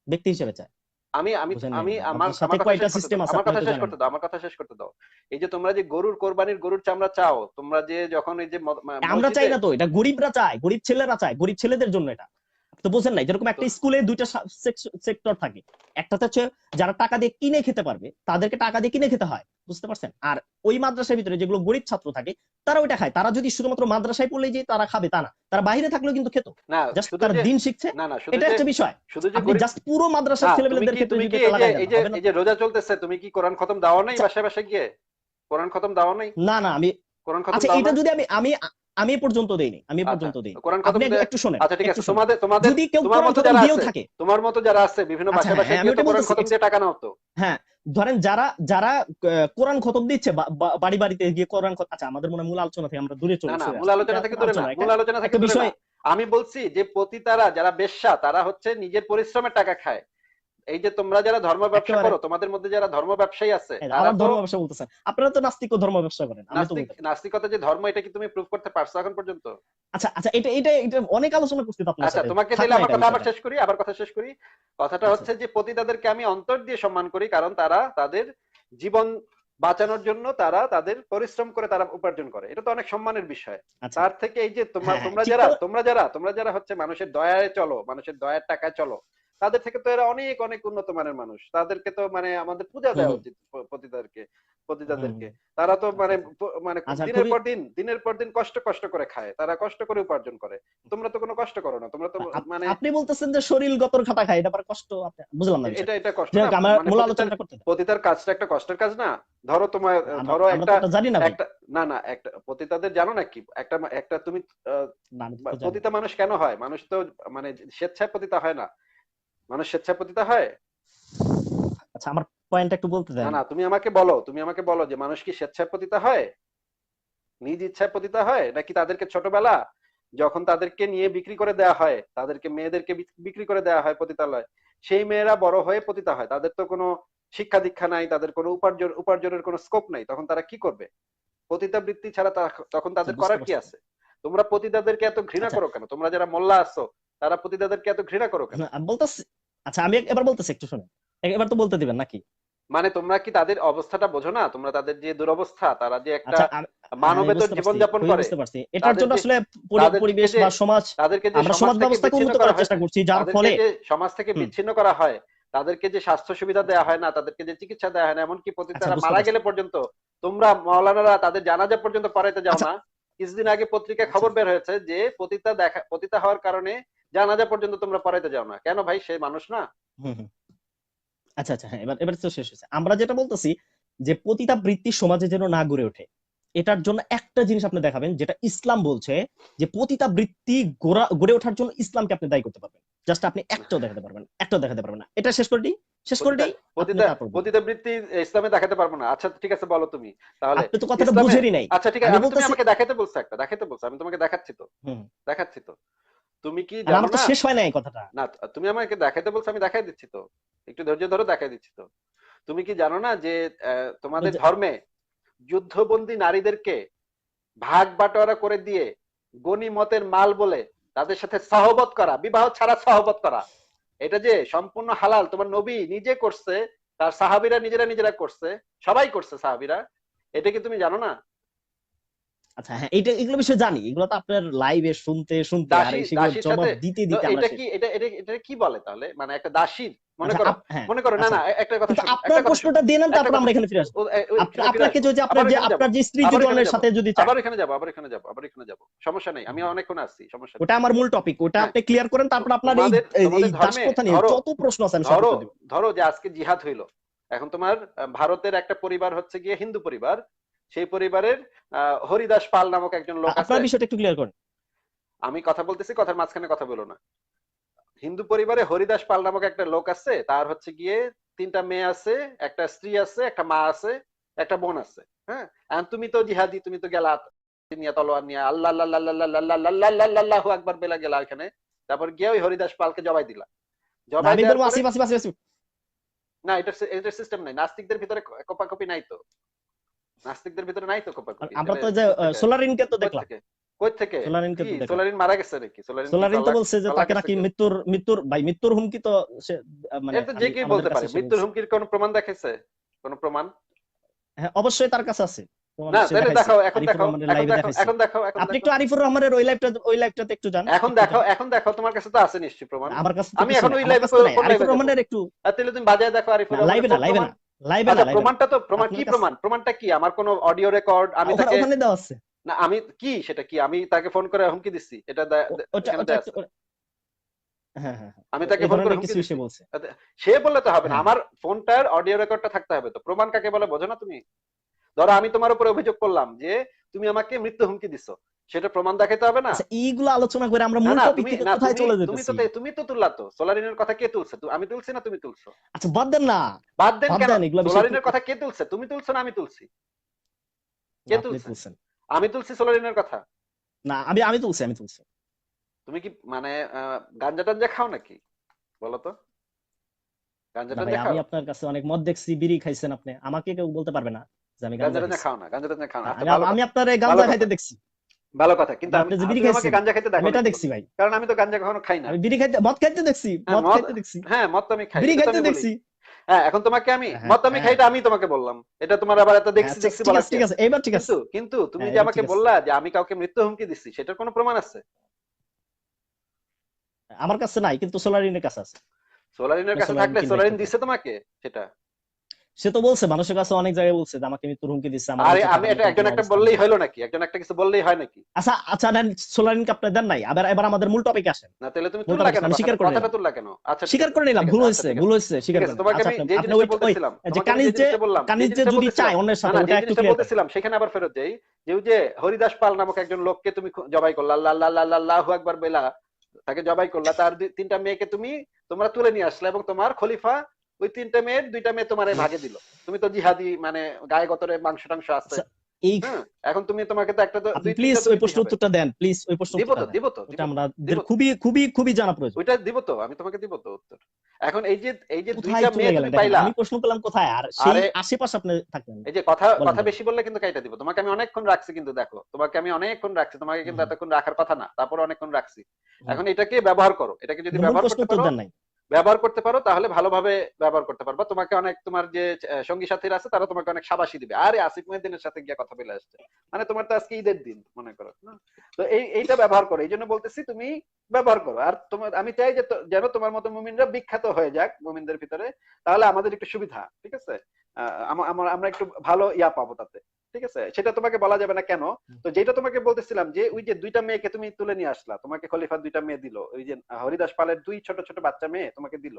ব্যক্তি হিসেবে চায়। আমি আমি বুঝেন নাই, আমি আমার মাদ্রাসাতে আমার কথা কয়টা শেষ করতে সিস্টেম দাও, আছে আমার আপনি কথা হয়তো শেষ জানেন করতে না। দাও, আমার কথা শেষ করতে দাও। এই যে তোমরা যে গরুর কোরবানির গরুর চামড়া চাও, তোমরা যে যখন এই যে আমরা চাই মসজিদে, না তো, এটা গরিবরা চায়, গরিব ছেলেরা চায়, গরিব ছেলেদের জন্য এটা। আপনি তো বোঝেন নাই, যেরকম তো একটা স্কুলে দুইটা সেক্টর থাকে, একটাতে হচ্ছে যারা টাকা দিয়ে কিনে খেতে পারবে তাদেরকে টাকা দিয়ে কিনে খেতে হয়, বুঝতে পারছেন? আর ওই মাদ্রাসার ভিতরে যেগুলো গরিব ছাত্র থাকে তারা ওইটা খায়। তারা যদি শুধুমাত্র মাদ্রাসায় পড়লেই যে তারা খাবে তা না, তারা বাইরে থাকলেও কিন্তু খেত, না জাস্ট শুধু তারা যে দিন শিখছে। না না শুধু এটা যে একটা বিষয়। শুধু যে আপনি গরিব, জাস্ট পুরো না মাদ্রাসার ছেলেমেয়েদের ক্ষেত্রে তুমি যদি কি এটা এই যে লাগাই দেন এই না, যে হবে না এই তো। যে রোজা চলতেছে, তুমি কি কোরআন খতম দাও নাই আচ্ছা বাসায় বাসায় গিয়ে? কোরআন খতম দাও নাই? না না আমি, কোরআন খতম আচ্ছা দাও এটা না? যদি আমি আমি আমি এ পর্যন্ত দেইনি, আমি এ আচ্ছা, পর্যন্ত দেইনি। কোরআন আপনি খতম একটু শোনেন, আচ্ছা ঠিক একটু আছে, শোনেন। তোমাদের তোমাদের যদি কেউ তোমার কোরআন মতো খতম যারা দিয়েও আছে, থাকে, তোমার মতো যারা আছে বিভিন্ন আচ্ছা বাসায় হ্যাঁ বাসায় আমি গিয়ে তো ওটা কোরআন বলতেছি, খতম দিয়ে টাকা নাও তো। হ্যাঁ ধরেন যারা যারা কোরআন খতম দিচ্ছে বাড়ি বাড়িতে গিয়ে কোরআন আচ্ছা আমাদের মনে হয় মূল আলোচনা থেকে আমরা দূরে না চলে না, চলে মূল আসছি, এটা আলোচনা থেকে কোনো দূরে না, আলোচনা না, এটা মূল আলোচনা থেকে একটা দূরে না। বিষয়। আমি বলছি যে পতিতারা যারা বেশ্যা তারা হচ্ছে নিজের পরিশ্রমের টাকা খায়। এই যে তোমরা যারা ধর্ম ব্যবসা একেবারে করো, তোমাদের মধ্যে যারা ধর্ম ব্যবসায়ী আছে তারা আবার তো ধর্ম ব্যবসা বলতেছেন, আপনারা তো নাস্তিক ও ধর্ম ব্যবসা করেন, আমি তো বলতে পারি। নাস্তিকতা যে ধর্ম, এটা কি তুমি প্রুভ করতে পারছো এখন পর্যন্ত? আচ্ছা আচ্ছা এটা এটা এটা অনেক আলোচনা করছি তো আপনার আচ্ছা, সাথে, তোমাকে থাক তাহলে না আমার এটা কথা আবার বিষয়টা। শেষ করি, আবার কথা শেষ করি। কথাটা আচ্ছা হচ্ছে যে পতিতাদেরকে আমি অন্তর দিয়ে সম্মান করি, কারণ তারা তাদের জীবন বাঁচানোর জন্য তারা তাদের পরিশ্রম করে তারা উপার্জন করে, এটা তো অনেক সম্মানের বিষয়। আচ্ছা তার থেকে এই যে হ্যাঁ হ্যাঁ তোমরা ঠিক যারা তো। তোমরা যারা হচ্ছে মানুষের দয়ায় চলো, মানুষের দয়ার টাকায় চলো, তাদের থেকে তো এরা অনেক অনেক উন্নত মানের মানুষ। তাদেরকে তো মানে আমাদের পূজা হুম দেওয়া হুম উচিত হুম পতিতাদেরকে। হুম। তারা তো আচ্ছা আচ্ছা মানে আচ্ছা দিনের খুবই। পর দিন কষ্ট কষ্ট করে খায়, তারা কষ্ট করে উপার্জন করে। তোমরা তো কোনো কষ্ট করো না, তোমরা তো মানে আপনি বলতেছেন যে শরীর গতর খাটা খায়, এটা আবার কষ্ট, বুঝলাম না এটা বিষয়টা। এটা কষ্ট যাই না। হোক আমার মানে মূল আলোচনাটা করতে দেন। পতিতার কাজটা একটা কষ্টের কাজ না? ধরো তোমার, আমরা ধরো আমরা তো একটা এটা জানি না ভাই। একটা না না, একটা পতিতাদের জানো নাকি, একটা একটা তুমি আহ, না আমি তো জানি না। পতিতা মানুষ কেন হয়? মানুষ তো মানে স্বেচ্ছায় পতিতা হয় না। মানুষ স্বেচ্ছায় পতিতা হয়? আচ্ছা আমার পয়েন্টটা একটু বলতে না দেন। না, তুমি আমাকে বলো যে মানুষ কি স্বেচ্ছায় পতিতা হয়, নিজ ইচ্ছায় পতিতা হয়, নাকি তাদেরকে ছোটবেলা যখন তাদেরকে নিয়ে বিক্রি করে দেওয়া হয়, তাদেরকে মেয়েদেরকে বিক্রি করে দেওয়া হয় পতিতালয়, সেই মেয়েরা বড় হয়ে পতিতা হয়? তাদের তো কোনো শিক্ষা দীক্ষা নাই, তাদের কোনো উপার্জনের কোনো স্কোপ নাই, তখন তারা কি করবে? পতিতাবৃত্তি ছাড়া তখন তাদের বুঝতে করার কি পারছি। আছে? তোমরা পতিতাদেরকে এত ঘৃণা আচ্ছা করো কেন? তোমরা যারা মোল্লা আছো তারা পতিতাদেরকে এত ঘৃণা করো কেন? আমি বলতেছি, আচ্ছা আমি এবার বলতেছি, একটু শুনে, এবার তো বলতে দিবেন নাকি? মানে তোমরা কি তাদের অবস্থাটা বোঝো না? তোমরা তাদের যে দুরবস্থা, তারা যে একটা আচ্ছা আমি মানবেতর বুঝতে পারছি, জীবনযাপন খুবই করে, বুঝতে পারছি। এটার জন্য তাদেরকে আসলে তাদেরকে পরিবেশ যে বা সমাজ, তাদেরকে যে আমরা সমাজ সমাজ থেকে ব্যবস্থাকে বিচ্ছিন্ন উন্নত করা করার চেষ্টা হয়েছে, করছি, যার তাদেরকে ফলে যে সমাজ থেকে হুম, বিচ্ছিন্ন করা হয়, তাদেরকে যে স্বাস্থ্য সুবিধা আচ্ছা দেওয়া হয় না, তাদেরকে যে চিকিৎসা দেওয়া হয় না, এমনকি আচ্ছা পতিতারা বুঝতে মারা পারছি। গেলে পর্যন্ত তোমরা মাওলানারা তাদের জানাজা পর্যন্ত পড়াইতে যাও আচ্ছা না। কিছুদিন আগে পত্রিকায় আচ্ছা খবর বের হয়েছে যে পতিতা হওয়ার কারণে জানাজা পর্যন্ত তোমরা পড়াইতে যাও না। কেন ভাই? সে মানুষ না? হুম হুম আচ্ছা আচ্ছা, হ্যাঁ, এবার এবার তো শেষ হয়েছে। আমরা যেটা বলতেছি যে পতিতা বৃত্তি সমাজে যেন না গড়ে ওঠে, এটার জন্য একটা জিনিস আপনি দেখাবেন যেটা ইসলাম বলছে, যে পতিতা বৃত্তি গড়ে ওঠার জন্য ইসলামকে আপনি দায়ী করতে পারবেন। জাস্ট আপনি একটাও দেখাতে পারবেন না, একটাও দেখাতে পারবেন না। এটা শেষ করে দিই, শেষ করে পতিতা দিই, আপনি পতিতা তারপর বলুন। পতিতাবৃত্তি ইসলামে দেখাতে পারবো না? আচ্ছা ঠিক আছে, বলো তুমি তাহলে আপনি তো কথাটা ইসলামে। বুঝেরই নাই। আচ্ছা ঠিক আছে, আমি তুমি বলতেছি আমাকে দেখাতে বলছো, একটা দেখাতে বলছো, আমি তোমাকে দেখাচ্ছি তো, হুম, দেখাচ্ছি তো। তুমি কি আর জানো আমার তো না? শেষ হয় নাই এই কথাটা। না, তুমি আমাকে দেখাতে বলছো, আমি দেখাই দিচ্ছি তো, একটু ধৈর্য ধরো, দেখাই দিচ্ছি তো। তুমি কি জানো না যে তোমাদের ধর্মে যুদ্ধবন্দী নারীদেরকে ভাগ বাটোয়ারা করে দিয়ে গনিমতের মাল বলে তাদের সাথে সহবত করা, বিবাহ ছাড়া সহবত করা, এটা যে সম্পূর্ণ হালাল, তোমার নবী নিজে করছে, তার সাহাবীরা নিজেরা করছে, সবাই করছে সাহাবীরা। এটা কি তুমি জানো না? আচ্ছা হ্যাঁ, এইটা এগুলো বিষয়ে জানি, এগুলো তো আপনার লাইভে শুনতে শুনতে আর দাসী সেগুলো দাসীর জবাব সাথে দিতে তো দিতে আমরা এটা শেষ। কি, এটা কি বলে তাহলে? মানে একটা দাসীর, মনে আচ্ছা করো, হ্যাঁ, মনে করো, না আচ্ছা না, একটা কথা কিন্তু শোনো, আপনার প্রশ্নটা দিয়ে নেন, একটা তারপর কথা আমরা শোনো। এখানে ফিরে আসবো। এখানে ফিরে আপনাকে আসবো, যদি আবার এখানে যাব, আপনার যে স্ত্রী আবার যদি এখানে অন্যের যাব, সাথে যদি চায়, আবার এখানে যাব, আবার এখানে যাব, আবার এখানে যাব, সমস্যা নেই, আমি অনেকক্ষণ আসছি, সমস্যা নেই। ওটা আমার মূল টপিক, ওটা হ্যাঁ, আপনি ক্লিয়ার করেন, তারপর আপনার এই তোমাদের এই তোমাদের দাস ধর্মে প্রথা নিয়ে ধরো, যত প্রশ্ন আছে আমি সব ধরো উত্তর দিব। ধরো যে আজকে জিহাদ হইলো, এখন তোমার ভারতের একটা পরিবার হচ্ছে গিয়ে হিন্দু পরিবার, সেই পরিবারের হরিদাস পাল নামক একজন লোক আছে। আপনার বিষয়টা একটু ক্লিয়ার করেন। আমি কথা বলতেছি, কথার মাঝখানে কথা বলো না। হিন্দু পরিবারে হরিদাস পাল নামক একটা লোক আছে, তার হচ্ছে গিয়ে 3টা মেয়ে আছে, একটা স্ত্রী আছে, একটা মা আছে, একটা বোন আছে। হ্যাঁ, আর তুমি তো জিহাদি, তুমি তো গেলা নিয়ে তলোয়ার নিয়ে আল্লাহ আল্লাহ আল্লাহ আল্লাহ আল্লাহ আল্লাহ আল্লাহু আকবার বেলা গেলা ওখানে, তারপর গিয়ে ওই হরিদাস পালকে জবাই দিলা। না জবাই আমি দেওয়ার বলবো পরে, আসিফ আসিফ আসিফ আসিফ। না এটার সিস্টেম নাই, নাস্তিকদের ভিতরে কোপাকুপি নাই তো, নাস্তিকদের ভিতরে নাই তো আর কোপাকুপি, আমরা তাহলে তো যে কোত্থেকে, সোলারিনকে তো দেখলাম, কোত্থেকে, কই থেকে? সোলারিনকে কি তো দেখলাম। সোলারিন মারা গেছে নাকি? সোলারিন কি সোলারিন তো তলাক, বলছে যে তলাক তাকে আছে নাকি কি? মৃত্যুর হুমকি তো সে মানে এটা তো যে আমি কেউ আমাদের বলতে কাছে পারে, সে মৃত্যুর বলছে। হুমকির কোন প্রমাণ দেখেছে? কোন প্রমাণ? হ্যাঁ অবশ্যই তার কাছে আছে, প্রমাণ না, সে তাহলে দেখাইছে, দেখাও, এখন আরিফুর দেখাও, রহমানের এখন লাইভে দেখো, দেখাইছে। এখন দেখো, এখন আপনি দেখো, একটু আরিফুর রহমানের ওই লাইভটাতে একটু যান, এখন একটু দেখো, যান। এখন দেখো, তোমার কাছে তো আছে নিশ্চয়ই প্রমাণ। আমার কাছে তো আমি কিছু এখন নাই, ওই আমার লাইভে কাছে তো নাই, কোন আরিফুর লাইভে যাবো? রহমানের একটু। তাহলে তুমি বাজায় দেখো আরিফুর না রহমানের লাইভে না, কোন প্রমাণ। লাইভে না, আচ্ছা, লাইভে না। প্রমাণটা তো, প্রমাণ কি আপনার কাছে প্রমাণ? প্রমাণটা কি? আমার কোনো অডিও রেকর্ড আমি ওখানে তাকে, ওখানে দেওয়া আছে। না আমি কি, সেটা কি আমি তাকে ফোন করে হুমকি দিচ্ছি? এটা ওটা এখানে ওটা দেয়া একটু আছে। হ্যাঁ হ্যাঁ হ্যাঁ, আমি তাকে এই ফোন করে ধরনের হুমকি কিছু সে দিচ্ছি? বলছে। সে বললে তো হবে না, হ্যাঁ আমার ফোনটার অডিও রেকর্ডটা থাকতে হবে তো। প্রমাণ কাকে বলে বোঝো না তুমি? ধরো আমি তোমার উপরে অভিযোগ করলাম যে তুমি আমাকে মৃত্যু হুমকি দিছো, সেটা প্রমাণ দেখাতে হবে না? আচ্ছা এইগুলো আলোচনা করে আমরা না মূল না, টপিক তুমি থেকে না, কোথায় তুমি চলে তুমি তো যেতেছি? তুমি তো তুললা তো, সোলারিনের কথা কে তুলছে? আমি তুলছি না তুমি তুলছো? আচ্ছা বাদ দেন না, বাদ দেন বাদ কেন? দেন এগুলো বিষয় সোলারিনের কথা কে তুলছে? তুমি তুলছো না আমি তুলছি? কে আপনি তুলছে? তুলছেন। আমি তুলছি সোলারিনের কথা। না আমি তুলছি, আমি তুলছি। তুমি কি মানে গাঞ্জা টাঞ্জা খাও নাকি? বলো তো, গাঞ্জা না ভাই, টাঞ্জা আমি খাও? আপনার কাছে অনেক মদ দেখছি, বিড়ি খাইছেন আপনি, আমাকে কেউ বলতে পারবে না যে আমি গাঞ্জা গাঞ্জা টাঞ্জা খাইছি। খাও না, গাঞ্জা টাঞ্জা খাও না, না, আচ্ছা ভালো আমি কথা, আপনারে ভালো গাঞ্জা কথা, খাইতে দেখছি। ভালো কথা, কিন্তু আপনি যে বিড়ি তুমি আমাকে খাইছেন গাঞ্জা খাইতে আমি দেখো এটা নাকি দেখছি বলো? ভাই। কারণ আমি তো গাঞ্জা কখনো খাই না। আমি বিড়ি খাইতে মদ খাইতে দেখছি, হ্যাঁ মদ মদ, খাইতে দেখছি, হ্যাঁ মদ তো আমি খাই, বিড়ি এটা তো খাইতে আমি বলি। দেখছি। হ্যাঁ, এখন তোমাকে আমি হ্যাঁ মদ আমি খাই, হ্যাঁ এটা আমি তোমাকে বললাম, এটা তোমার আবার এত দেখছি আচ্ছা দেখছি ঠিক বলার আছে কি ঠিক আছে? আছে, এইবার ঠিক আছে। কিন্তু কিন্তু তুমি হ্যাঁ যে এবার আমাকে ঠিক আছে। বললা যে আমি কাউকে মৃত্যু হুমকি দিচ্ছি, সেটার কোনো প্রমাণ আছে? আমার কাছে নাই, কিন্তু সোলারিনের কাছে আছে। সোলারিনের কাছে সোলারিন থাকলে কিনবে সোলারিন একটু পরে। দিছে তোমাকে সেটা? সে তো বলছে, মানুষের কাছে অনেক জায়গায় বলছে যে আমাকে মৃত্যুর হুমকি দিচ্ছে, আমার আরে বেঁচে আমি থাকার এটা মতন একজন কোনো একটা অবস্থা বললেই নেই। হলো নাকি? একজন একটা কিছু বললেই হয় নাকি? আচ্ছা আচ্ছা নেন, সোলারিনকে আপনি দেন নাই, এবার আমাদের মূল টপিক আসেন। না, তাহলে তুমি মূল তুললা টপিক কেন আমি কথাটা? স্বীকার করে কথাটা নিলাম, তুললা কেন? আচ্ছা ঠিক স্বীকার আছে, করে নিলাম, ঠিক ভুল আছে, আচ্ছা হয়েছে ঠিক ভুল আছে, হয়েছে, ঠিক স্বীকার আছে। করে নিলাম। তোমাকে আচ্ছা আমি আপনি যে আপনি জিনিসটা ওই বলতেছিলাম, যে তোমাকে আমি যে জিনিসটা বললাম, যে কানিজ যে জিনিসটা যদি বলতেছিলাম, চায় অন্যের না সাথে, না, ওটা যে একটু জিনিসটা ক্লিয়ার করেন। বলতেছিলাম সেখানে আবার ফেরত যাই। যে ওই যে হরিদাস পাল নামক একজন লোককে তুমি জবাই করলা, আল্লাহ আল্লাহ আল্লাহ আল্লাহু আকবার বেলা তাকে জবাই করলা, তার 3টা মেয়েকে তোমরা তুলে নিয়ে আসলে, এবং তোমার খলিফা ওই 3টা মেয়ের 2টা মেয়ে তোমার ভাগে দিল। তুমি তো জিহাদি, মানে গায়ে গতরে মাংস টাংস আছে, আচ্ছা এই হ্যাঁ, এখন তুমি তোমাকে তো একটা আপনি দুই প্লিজ তিনটা তো ওই দিতেই প্রশ্ন হবে। উত্তরটা দেন, প্লিজ ওই প্রশ্ন দিব উত্তরটা তো দেন, দিব তো ওটা দিব তো আমাদের দিব তো খুবই খুবই খুবই জানা প্রয়োজন। ওইটা দিব তো, আমি তোমাকে দিব তো উত্তর। এখন এই যে কোথায় দুইটা চলে মেয়ে গেলেন তুমি দেখেন, পাইলা, আমি প্রশ্ন করলাম কোথায়, আর সেই আরে আশেপাশে আপনি থাকলেন না। এই যে কথা বলেন কথা বলেন। বেশি বললে কিন্তু কাইটা দিব। তোমাকে আমি অনেকক্ষণ রাখছি কিন্তু, দেখো তোমাকে আমি অনেকক্ষণ রাখছি, তোমাকে হুম, কিন্তু হুম, এতক্ষণ রাখার কথা না, তারপরে অনেকক্ষণ রাখছি। হুম। এখন এটাকে ব্যবহার করো, এটাকে যদি মূল ব্যবহার প্রশ্ন করতে উত্তর পারো, দেন নাই। তাহলে ভালোভাবে ব্যবহার করতে পারবা। তোমাকে অনেক, তোমার যে সঙ্গী সাথীরা আছে তারা তোমাকে অনেক সাবাসী দিবে, আরে আসিফ মহিউদ্দিনের সাথে গিয়ে কথা বলে আসছে, মানে তোমার তো আজকে ঈদের দিন মনে করো না। তো এইটা ব্যবহার করো, এই জন্য বলতেছি তুমি ব্যবহার করো। আর তোমার আমি চাই যে যেন তোমার মতো মুমিনরা বিখ্যাত হয়ে যাক মুমিনদের ভিতরে, তাহলে আমাদের একটু সুবিধা, ঠিক আছে? আমরা একটু ভালো ইয়া পাবো তাতে, ঠিক আছে? সেটা তোমাকে বলা যাবে না কেন। তো যেটা তোমাকে বলতেছিলাম যে ওই যে দুইটা মেয়েকে তুমি তুলে নিয়ে আসলা, তোমাকে খলিফার দুইটা মেয়ে দিল, ওই যে হরিদাস পালের দুই ছোট ছোট বাচ্চা মেয়ে তোমাকে দিল।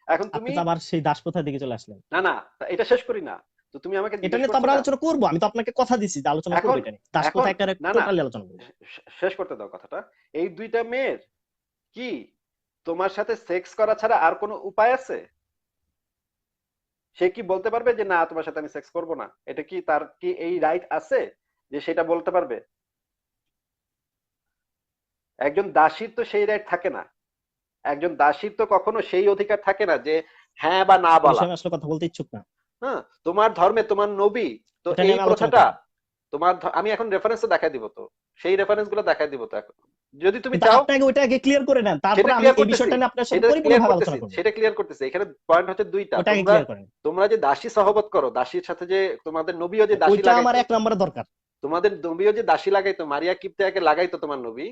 এখন আপনি তুমি, তো আবার সেই দাসপ্রথার দিকে চলে আসলেন। না না, এটা শেষ করি না। তো তুমি আমাকে এটা জিজ্ঞেস নিয়ে তো করছো আমরা না। আলোচনা করবো, আমি তো আপনাকে কথা দিছি যে আলোচনা করবো এখন এটা নিয়ে, এখন দাসপ্রথা একটা না না, টোটালি আলোচনা করবো। শেষ করতে দাও কথাটা। এই দুইটা মেয়ের কি তোমার সাথে সেক্স করা ছাড়া আর কোনো উপায় আছে? সে কি বলতে পারবে যে না তোমার সাথে আমি সেক্স করব না? এটা কি, তার কি এই রাইট আছে যে সেটা বলতে পারবে? একজন দাসীর তো সেই রাইট থাকে না। একজন দাসীর তো কখনো সেই অধিকার থাকে না যে হ্যাঁ বা না এই বলা। বিষয়ে আমি আসলে কথা বলতে ইচ্ছুক না। হ্যাঁ, তোমার ধর্মে তোমার নবী তো এটা নিয়ে এই আমি আলোচনা প্রথাটা, করবো। আমি এখন রেফারেন্স দেখাই দিব তো, সেই রেফারেন্স গুলো দেখাই দিব তো এখন, যদি তুমি কিন্তু চাও। আপনি আগে ওইটা আগে ক্লিয়ার করে নেন, তারপরে সেটা আমি ক্লিয়ার এই করতেছি, বিষয়টা নিয়ে আপনার সাথে সেটা ক্লিয়ার পরিপূর্ণভাবে আলোচনা করতেছি, করবো। সেটা ক্লিয়ার করতেছি। এখানে পয়েন্ট হচ্ছে দুইটা। ওইটা আগে তোমরা ক্লিয়ার করেন। তোমরা যে দাসী সহবত করো, দাসীর সাথে যে তোমাদের নবীও যে দাসী ওইটা আমার লাগাইতো, এক নম্বরে দরকার। তোমাদের নবীও যে দাসী লাগাইতো, মারিয়া কিপ্তিয়াকে লাগাইতো, তোমার নবী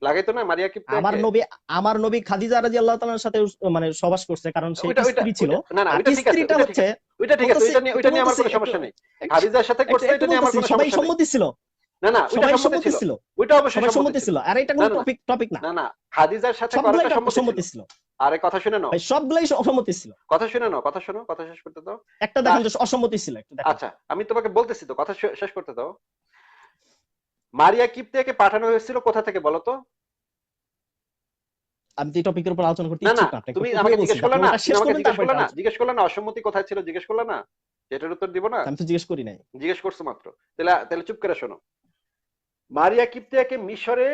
লাগাইতো না মারিয়া আমার কিপ্তিয়াকে? নবী আমার নবী খাদিজা রাদিয়াল্লাহু তাআলার সাথে মানে সহবাস করছে, কারণ সে ওইটা ওইটা স্ত্রী ছিল। ওইটা না না, আর ওইটা ঠিক আছে, স্ত্রীটা ওইটা ঠিক হচ্ছে, আছে, ওইটা ঠিক আছে, বলতেছি ওইটা একটু নিয়ে আমার বলতেছি কোনো একটু সমস্যা নেই। একটু খাদিজার সাথে একটু করছে, একটু এটা নিয়ে আমার বলতেছি, কোনো সবাই সমস্যা নেই। সম্মতি ছিল। না না, ওইটা সবাই সম্মতি সম্মতি ছিল, ছিল। ওইটা অবশ্যই সবাই সম্মতি সম্মতি ছিল। ছিল, আর এটা না কোনো না টপিক না। না না, খাদিজার সাথে সবগুলাই করাটা সম্মতি ছিল। সম্মতি ছিল। আরে কথা শুনে নাও, ভাই সবগুলাই সম্মতি ছিল। কথা শুনে নাও, কথা শোনো, কথা শেষ করতে দাও। একটা তা দেখেন যে অসম্মতি ছিল, একটু দেখেন। আচ্ছা, আমি তোমাকে বলতেছি তো, কথা শেষ করতে দাও। মারিয়া কিপ্তিয়াকে পাঠানো হয়েছিল কোথা থেকে বলো তো? আমি তো এই টপিকের উপর আলোচনা করতে না না, ইচ্ছুক না, আপনাকে তুমি প্রথমে আমাকে বলছি জিজ্ঞেস যে করলে আপনি না, ওটা তুমি শেষ আমাকে করবেন, জিজ্ঞেস তারপর করলে এটা না, আলোচনা। জিজ্ঞেস করলে না অসম্মতি কোথায় ছিল, জিজ্ঞেস করলে না, এটার উত্তর দিব না? আমি তো জিজ্ঞেস করি নাই। জিজ্ঞেস করছো মাত্র। তাহলে তাহলে চুপ করে শোনো। মারিয়া কিপ্তিয়াকে মিশরে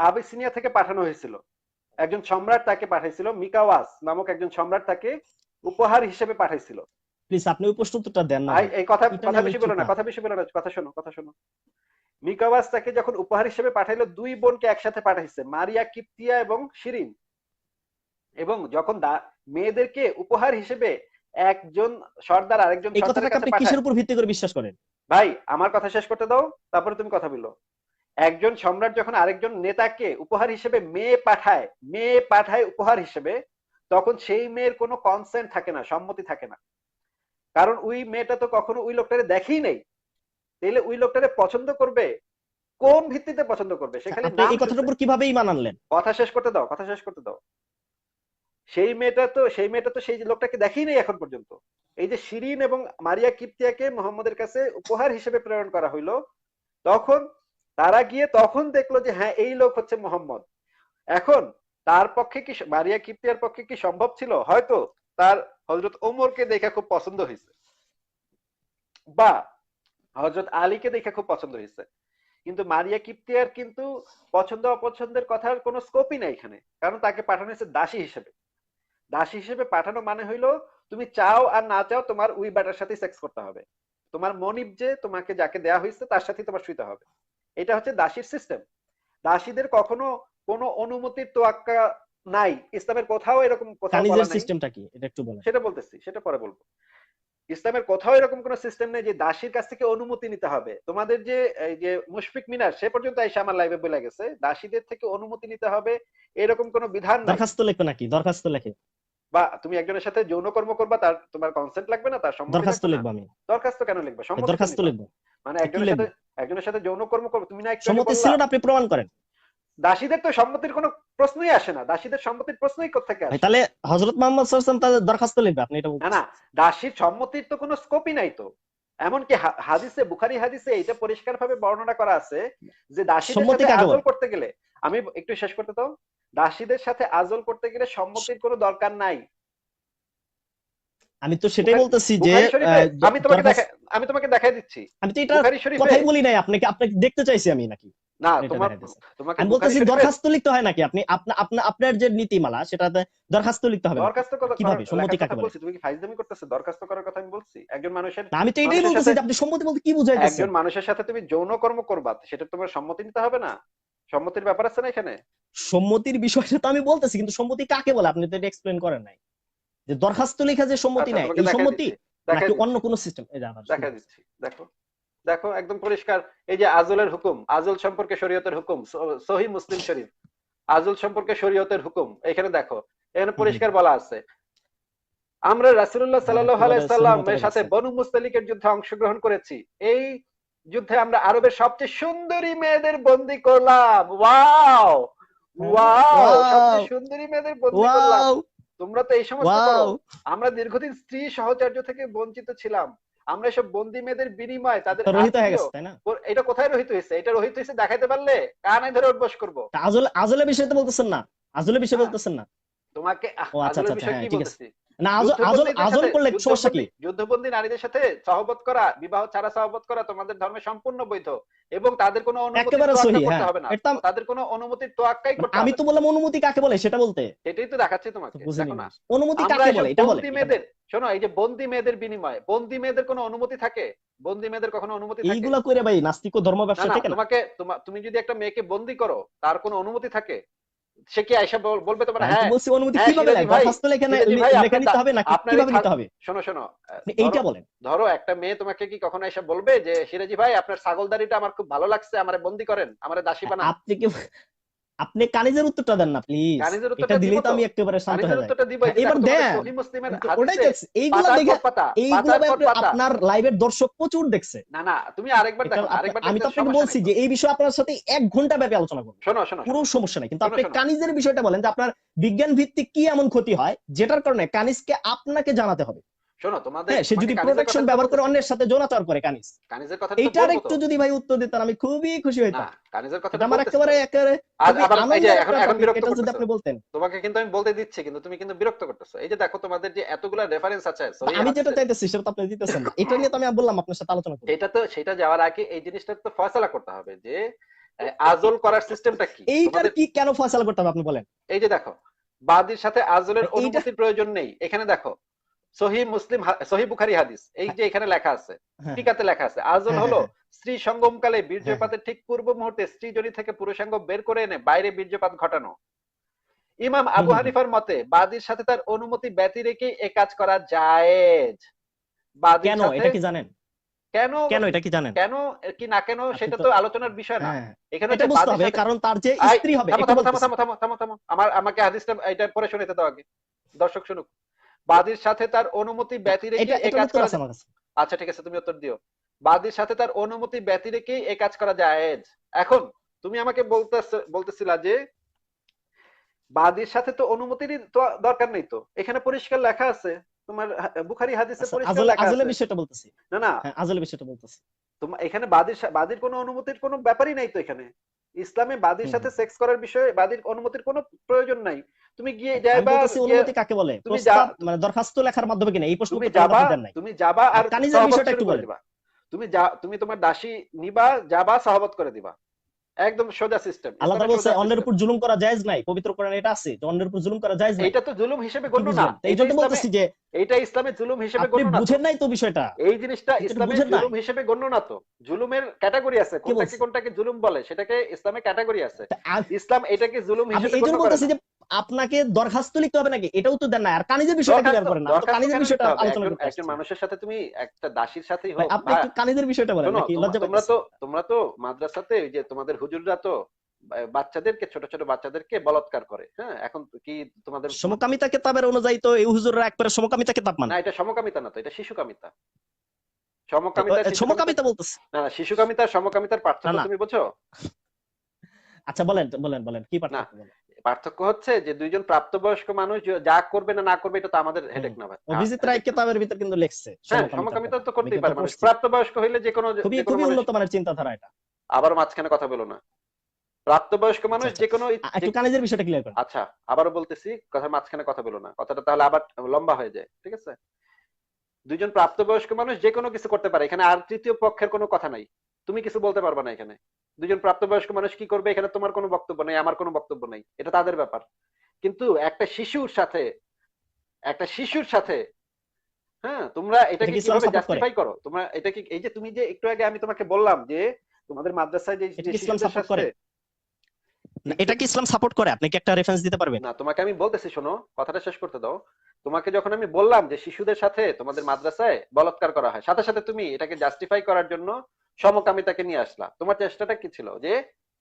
আবিসিনিয়া থেকে পাঠানো হয়েছিল। একজন সম্রাট তাকে পাঠাইছিল, মিকাওয়াস নামক একজন সম্রাট তাকে উপহার হিসেবে পাঠাইছিল। প্লিজ আপনি ওই প্রশ্ন উত্তরটা দেন না ভাই ভাই। এই কথা এটা কথা নিয়ে আমি বেশি বলো ইচ্ছুক না, না। কথা বেশি বলো না, কথা শোনো, কথা শোনো। মিকাওয়াস তাকে যখন উপহার হিসেবে পাঠাইলো, দুই বোনকে একসাথে পাঠাইছে, মারিয়া কিপ্তিয়া এবং শিরিন। এবং যখন মেয়েদেরকে উপহার হিসেবে একজন সর্দার আরেকজন এই সর্দারের কথাটাকে কাছে আপনি পাঠায়। কিসের উপর ভিত্তি করে বিশ্বাস করেন? ভাই আমার কথা শেষ করতে দাও, তারপরে তুমি কথা বলো। একজন সম্রাট যখন আরেকজন নেতাকে উপহার হিসেবে মেয়ে পাঠায় উপহার হিসেবে, তখন সেই মেয়ের কোনো কনসেন্ট থাকে না, সম্মতি থাকে না। কারণ ওই মেয়েটা তো কখনো ওই লোকটারে দেখেই নেই। তাইলে ওই লোকটারে পছন্দ করবে কোন ভিত্তিতে পছন্দ করবে? সে খালি আপনি নাম এই কথাটার শুনছে। উপর কিভাবে ঈমান আনলেন? কথা শেষ করতে দাও, কথা শেষ করতে দাও। সেই মেয়েটা তো সেই লোকটাকে দেখেই নেই এখন পর্যন্ত। এই যে শিরিন এবং মারিয়া কিপ্তিয়াকে মোহাম্মদের কাছে উপহার হিসেবে প্রেরণ করা হইলো, তখন তারা গিয়ে তখন দেখলো যে হ্যাঁ এই লোক হচ্ছে মোহাম্মদ। এখন তার পক্ষে কি, মারিয়া কিপ্তিয়ার পক্ষে কি সম্ভব ছিল? হয়তো তার হযরত ওমরকে দেখে খুব পছন্দ হয়েছে, বা হযরত আলীকে দেখে খুব পছন্দ হয়েছে, কিন্তু মারিয়া কিপ্তিয়ার কিন্তু পছন্দ অপছন্দের কথার কোনো স্কোপই নাই এখানে, কারণ তাকে পাঠানো হয়েছে দাসী হিসেবে। দাসী হিসেবে পাঠানো মানে হইলো তুমি চাও আর না চাও তোমার ওই ব্যাটার সাথে সেক্স করতে হবে। তোমার মনিব যে তোমাকে যাকে দেয়া হয়েছে তার সাথে তোমার শুইতে হবে। এটা হচ্ছে দাসীর সিস্টেম। দাসীদের কখনো কোনো অনুমতির তোয়াক্কা নাই, ইসলামের কোথাও এরকম কোথাও কানিজের বলা নাই। সিস্টেমটা কি এটা একটু বলেন। সেটা বলতেছি, সেটা পরে বলবো। ইসলামের কোথাও এরকম কোন সিস্টেম নেই যে দাসীর কাছ থেকে অনুমতি নিতে হবে। তোমাদের যে এই যে মুশফিক মিনার সে পর্যন্ত এসে আমার লাইভে বলে গেছে দাসীদের থেকে অনুমতি নিতে হবে, এরকম কোনো বিধান নাই। দরখাস্ত লিখবে নাকি? দরখাস্ত লেখে। বা তুমি একজনের সাথে যৌন কর্ম করবা, তার তোমার কনসেন্ট লাগবে না, তার সম্মতি দরখাস্ত লাগবে না? লিখবো আমি। দরখাস্ত কেন লিখবে? সম্মতি তো দরখাস্ত নিবা। লিখবো। মানে কি একজনের সাথে লিখবো? যৌন কর্ম করবে, তুমি না একটু আগে সম্মতি বললা। ছিল না, আপনি প্রমাণ করেন। দাসীদের তো সম্মতির কোনো প্রশ্নই আসে না, দাসীদের সম্মতির প্রশ্নই কোত্থেকে ভাই আসে? তাহলে হযরত মুহাম্মদ সাল্লাল্লাহু আলাইহি ওয়াসাল্লাম তাদের দরখাস্ত লিখবে, আপনি এটা না না, বলতেছেন? দাসীর সম্মতির তো কোনো স্কোপই নাই তো। এমনকি হাদিসে, বুখারী হাদিসে এটা পরিষ্কার ভাবে বর্ণনা করা আছে যে দাসীদের সম্মতি সাথে কাকে আজল বলে? করতে গেলে, আমি একটু শেষ করতে দাও, দাসীদের সাথে আজল করতে গেলে সম্মতির কোনো দরকার নাই। আমি তো সেটাই বলতেছি যে বুখারী শরীফে দরখাস্ত আমি তোমাকে দেখাই দিচ্ছি। আমি তো এটা বুখারী শরীফে কথাই বলি নাই, আপনাকে আপনাকে দেখতে চাইছি আমি নাকি না, আপনি এটা তোমার দেখাইতেছেন। তোমাকে আমি বুখারী বলতেছি শরীফে দরখাস্ত লিখতে হয় নাকি, আপনি আপনার যে নীতিমালা সেটাতে দরখাস্ত লিখতে হবে নাকি, দরখাস্ত কিভাবে সম্মতি লেখার কাকে কথা বলে? বলছি, তুমি কি ফাইজলামি করতেছো? দরখাস্ত করার কথা আমি বলছি। একজন না, আমি তো এটাই মানুষের বলতেছি সাথে যে আপনি সম্মতি বলতে কি বুঝাইতেছেন? মানুষের সাথে তুমি যৌন কর্ম করবা, সেটা তোমার সম্মতি নিতে হবে না? সম্মতির ব্যাপার আছে না এখানে? সম্মতির বিষয়টা তো আমি বলতেছি, কিন্তু সম্মতি কাকে বলে আপনি তো এটা এক্সপ্লেন করেন নাই, যে দরখাস্ত লেখা যে সম্মতি আচ্ছা, নেয় তোমাকে এই দেখাই সম্মতি দিচ্ছি, নাকি অন্য কোনো সিস্টেম? এই যে আবার শুরু দেখাই করছে। দিচ্ছি। দেখো, দেখো একদম পরিষ্কার। এই যে আজলের হুকুম, আজল সম্পর্কে শরীয়তের হুকুম, সহিহ মুসলিম শরীফ, আজল সম্পর্কে শরীয়তের হুকুম, এখানে দেখো, এখানে হুম, হুম, পরিষ্কার বলা আছে, আমরা রাসূলুল্লাহ হ্যাঁ, সাল্লাল্লাহু একেবারে আলাইহি সহিহ সাল্লামের মোতাবেক সাথে আছে। বনু মুস্তালিকের যুদ্ধে অংশগ্রহণ করেছি। এই যুদ্ধে আমরা আরবের সবচেয়ে সুন্দরী মেয়েদের বন্দী করলাম। ওয়াও, হ্যাঁ, ওয়াও, ওয়াও সবচেয়ে সুন্দরী মেয়েদের বন্দী করলাম। ওয়াও তোমরা তো এই সমস্ত করো। ওয়াও। আমরা দীর্ঘদিন স্ত্রী সহচর্য থেকে বঞ্চিত ছিলাম। আমরা এসব বন্দী মেয়েদের বিনিময়ে তাদের রহিত হয়ে আত্মীয়, গেছে তাই না? এটা কোথায় রহিত হয়েছে? এটা রহিত হয়েছে দেখাইতে পারলে কানে ধরে উঠবস করবো। তা আজলের বিষয়ে তো বলতেছেন না, আজলের বিষয়ে হ্যাঁ, বলতেছেন না। তোমাকে ও আচ্ছা আচ্ছা আজলের আচ্ছা, বিষয় হ্যাঁ কি ঠিক আছে। বলতেছি? না, যুদ্ধবন্দীদের আজল সাথে করলে সমস্যা কি? যুদ্ধবন্দী নারীদের সাথে সহবত করা, বিবাহ ছাড়া সহবত করা তোমাদের ধর্মে সম্পূর্ণ বৈধ, এবং তাদের কোনো অনুমতির একেবারে তোয়াক্কা সহি, করতে হ্যাঁ হবে না। এটা তাদের কোনো অনুমতির তোয়াক্কাই করতে আমি হবে তো না। বললাম অনুমতি কাকে বলে সেটা বলতে, সেটাই তো দেখাচ্ছি তো তোমাকে, বুঝিনি দেখো না। জিনিস। অনুমতি আমরা কাকে এসব বলে এটা বলেন, বন্দী এটা মেয়েদের, বলেন। শোনো, এই যে বন্দী মেয়েদের বিনিময়ে, বন্দী মেয়েদের কোনো অনুমতি থাকে? বন্দী মেয়েদের কখনো অনুমতি থাকে? এইগুলা করে ভাই নাস্তিক ও ধর্ম না ব্যবসা না, থেকে না। তুমি যদি একটা মেয়েকে বন্দী করো, তার কোনো অনুমতি থাকে? সে কি আইসা বলবে তোমার, আমি তো হ্যাঁ বলছি অনুমতি হ্যাঁ কিভাবে সিরাজি নেয়, ভাই, দরখাস্ত সিরাজি ভাই লেখা নিতে হবে নাকি আপনার কিভাবে নিতে হবে? শোনো শোনো, আপনি ধরো, এইটা বলেন। ধরো একটা মেয়ে তোমাকে কি কখনো এসে বলবে যে সিরাজি ভাই আপনার ছাগলদারিটা আমার খুব ভালো লাগছে, আমারে বন্দী করেন, আমারে দাসী বানান? আপনি কি আপনি কানিজের উত্তরটা দেন না প্লিজ, কানিজের এটা উত্তরটা দিব দিলেই তো তো, আমি একেবারে শান্ত কানিজের হয়ে যাই। উত্তরটা দিব। এই হ্যাঁ যে এবার দেখো, তোমাদের দেন। সহিহ মুসলিমের আমি তো ওটাই হাদিসে দেখছি, এইগুলা পাতার দেখে পর পাতা, এইগুলা পাতার ভাই পর পাতা। আপনার লাইভের দর্শক প্রচুর দেখছে। না না, তুমি আরেকবার এটা দেখো না, আরেকবার আমি দেখতে তো আপনাকে সমস্যা বলছি নাই তো। যে এই বিষয়ে আপনার সাথে 1 ঘন্টা ব্যাপী আলোচনা করবো, শোনো শোনো পুরো শোনো সমস্যা নাই, কিন্তু শোনো আপনি শোনো কানিজের বিষয়টা বলেন যে আপনার বিজ্ঞান ভিত্তিক কি এমন ক্ষতি হয় যেটার কারণে কানিজকে আপনাকে জানাতে হবে। শোনো, তোমাদের হ্যাঁ, সে তোমাকে যদি কানিজের প্রোটেকশন কথাটা তো ব্যবহার করে বলতেছি, অন্যের সাথে যৌনাচার করে কানিজ, কানিজের কথাটা তো এইটার বলবো তো। একটু যদি ভাই উত্তর দিতেন আমি খুবই খুশি না, হইতাম। কানিজের এটা কথাটা আমার বলতেছি একেবারে তো। একেবারে আজ খুবই আবার এই যে আনন্দের এখন একটা এখন টপিক, বিরক্ত এটা যদি করতেছো, আপনি বলতেন। তোমাকে কিন্তু আমি বলতে দিচ্ছি, কিন্তু তুমি কিন্তু বিরক্ত করতেছো। এই যে দেখো, তোমাদের যে এতগুলা রেফারেন্স আছে না, সহিহ আমি যেটা হাদিসের, চাইতেছি সেটা তো আপনি দিতেছেন না, এটা নিয়ে তো আমি বললাম আপনার সাথে আলোচনা করবো। সেটা যাওয়ার আগে এই জিনিসটা তো ফয়সালা করতে হবে যে আজল করার সিস্টেমটা কি এইটার তোমাদের। কি কেন ফয়সালা করতে হবে আপনি বলেন। এই যে দেখো, বাদীর সাথে আজলের এইটা অনুমতির প্রয়োজন নেই। এখানে দেখো, সহিহ মুসলিম, সহিহ বুখারী হাদিস, এই হ্যাঁ যে এখানে লেখা আছে, হ্যাঁ টিকাতে লেখা আছে, আজল হ্যাঁ হ্যাঁ হলো হ্যাঁ স্ত্রী সঙ্গমকালে হ্যাঁ হ্যাঁ। বীর্যপাতের ঠিক পূর্ব মুহূর্তে স্ত্রী যোনি থেকে পুরুষাঙ্গ বের করে এনে বাইরে বীর্যপাত ঘটানো। ইমাম হুম আবু হুম হুম। হানিফার মতে বাদীর সাথে তার অনুমতি ব্যতি রেখে এ কাজ করা জায়েজ। বাদীর কেন সাথে এটা কি জানেন? কেন, কেন এটা কি জানেন? কেন কি না কেন আপনি সেটা তো তো আলোচনার বিষয় না। হ্যাঁ, এখানে এটা হচ্ছে বুঝতে বাদীর হবে সাথে, কারণ তার যে আই স্ত্রী হবে থামো একটু থামো থামো বলতেছি। থামো থামো থামো থামো, আমাকে হাদিসটা এটা পড়ে শোনাতে দাও আগে, দর্শক শুনুক। বাদীর সাথে তার অনুমতি না, ব্যতি রেখে এটা এ এটার কাজ উত্তর করা আছে আমার কাছে। আচ্ছা ঠিক আছে, তুমি উত্তর দিও। বাদীর সাথে তার অনুমতি ব্যতি রেখে এ কাজ করা জায়েজ। এখন তুমি আমাকে বলতেছিলা যে বাদীর সাথে তো অনুমতিরই তো দরকার নেই, তো এখানে পরিষ্কার লেখা আছে, তোমার বুখারী হাদিসে আচ্ছা, পরিষ্কার লেখা আজলের আছে। বিষয়টা বলতেছি। না না, হ্যাঁ, আজলের বিষয়টা বলতেছি। তোমার এখানে বাদীর কোনো অনুমতির কোনো ব্যাপারই নাই তো এখানে। ইসলামে বাদীর হুম সাথে হুম। সেক্স করার বিষয়ে বাদীর অনুমতির কোনো প্রয়োজন নাই। তুমি গিয়ে আমি যাইবা, বলতেছি গিয়ে অনুমতি কাকে বলে, তুমি যা প্রস্তাব মানে দরখাস্ত লেখার মাধ্যমে কিনা, এই প্রশ্ন তুমি তো যাবা, আপনি দেন নাই। তুমি যাবা আর আর কানিজের সহবত বিষয়টা শুরু একটু করে বলেন। দিবা। তুমি তোমার দাসী নিবা, যাবা সহবত করে দিবা। একদম সোজা সিস্টেম, আল্লাহ তাআলা ইসলামের বলছে সোজা অন্যের সিস্টেম। উপর জুলুম করা জায়েজ নাই, পবিত্র কোরআনে এটা আছে যে অন্যের উপর জুলুম করা জায়েজ নাই। এইটা তো জুলুম হিসেবে কি গণ্য না, বুঝলেন? তো এই এইটা জন্য ইসলামে, বলতেছি যে এইটা ইসলামে জুলুম হিসেবে আপনি গণ্য না তো। বুঝেন নাই তো বিষয়টা, এই জিনিসটা আপনি তো এটা ইসলামে বুঝেন নাই। জুলুম হিসেবে গণ্য না তো। জুলুমের ক্যাটাগরি আছে, কে বলছে? কোনটাকে জুলুম বলে সেটাকে ইসলামে ক্যাটাগরি আছে। তা ইসলাম এটাকে জুলুম আমি হিসেবে এই জন্য গণ্য করে বলতেছি না। যে আপনাকে দরখাস্ত লিখতে হবে নাকি এটাও তো দেন না, আর কানিজের বিষয়টা দরখাস্ত, ক্লিয়ার করেন না। আমি তো দরখাস্ত কানিজের কেন বিষয়টা লিখতে হবে? আলোচনা একজন করতে একজন আসছি। মানুষের সাথে তুমি একটা দাসীর সাথেই ভাই হোক, আপনি একটু কানিজের বিষয়টা বলেন, শোনো, নাকি লজ্জা তোমরা পাইতেছেন? তো মাদ্রাসাতে ওই যে তোমাদের হুজুররা তো বাচ্চাদেরকে, ছোট ছোট বাচ্চাদেরকে বলাৎকার করে। হ্যাঁ, এখন কি তোমাদের, সমকামিতা কেতাবের অনুযায়ী তো এই হুজুররা একবারে সমকামিতা কেতাব না মানে। এটা সমকামিতা না তো, এটা শিশুকামিতা। সমকামিতা শিশুকামিতা, সমকামিতা বলতেছে। না না, শিশুকামিতা আর সমকামিতার না পার্থক্য না, তুমি বোঝো? আচ্ছা বলেন বলেন বলেন কি না, পার্থক্য বলেন। পার্থক্য হচ্ছে যে দুইজন প্রাপ্তবয়স্ক মানুষ যা করবে না না করবে এটা তো আমাদের হেডেক না ভাই, অভিজিৎ রায় হেডেক না। কেতাবের ভিতর কিন্তু লেখছে হ্যাঁ, সমকামিতার সমকামিতা কথা, তো আমি করতেই কিন্তু পারে মানুষ, পড়ছি। প্রাপ্তবয়স্ক হইলে যে কোনো খুবই যে কোনো খুবই মানুষ। উন্নত মানের চিন্তাধারা এটা। আবারও মাঝখানে কথা বলো না, প্রাপ্তবয়স্ক আচ্ছা মানুষ আচ্ছা, যে কোনো একটু কানিজের বিষয়টা ক্লিয়ার করেন। আচ্ছা, আবারও বলতেছি, কথার মাঝখানে কথা বলো না, কথাটা তাহলে আবার লম্বা হয়ে যায়, ঠিক আছে? দুইজন প্রাপ্তবয়স্ক মানুষ যে কোনো কিছু করতে পারে, এখানে আর তৃতীয় পক্ষের কোনো কথা নাই, তুমি কিছু বলতে পারবে না এখানে। দুইজন প্রাপ্তবয়স্ক মানুষ কি করবে এখানে তোমার কোনো বক্তব্য নেই, আমার কোনো বক্তব্য নেই, এটা তাদের ব্যাপার। কিন্তু একটা শিশুর সাথে হ্যাঁ, তোমরা এটা এটাকে কি ইসলাম কিভাবে সাপোর্ট করে? জাস্টিফাই করো? তোমরা এটা কি, এই যে তুমি যে একটু আগে আমি তোমাকে বললাম যে তোমাদের মাদ্রাসায় যে এটা যে কি ইসলাম শিশুদের সাপোর্ট সাথে, করে? না, এটা কি ইসলাম সাপোর্ট করে? আপনি কি একটা রেফারেন্স দিতে পারবেন? না তোমাকে আমি বলতেছি, শোনো কথাটা শেষ করতে দাও। তোমাকে যখন আমি বললাম যে শিশুদের সাথে তোমাদের মাদ্রাসায় বলাৎকার করা হয়, সাথে সাথে তুমি এটাকে জাস্টিফাই করার জন্য সমকামিতাকে নিয়ে আসলা। তোমার চেষ্টাটা কি ছিল? যে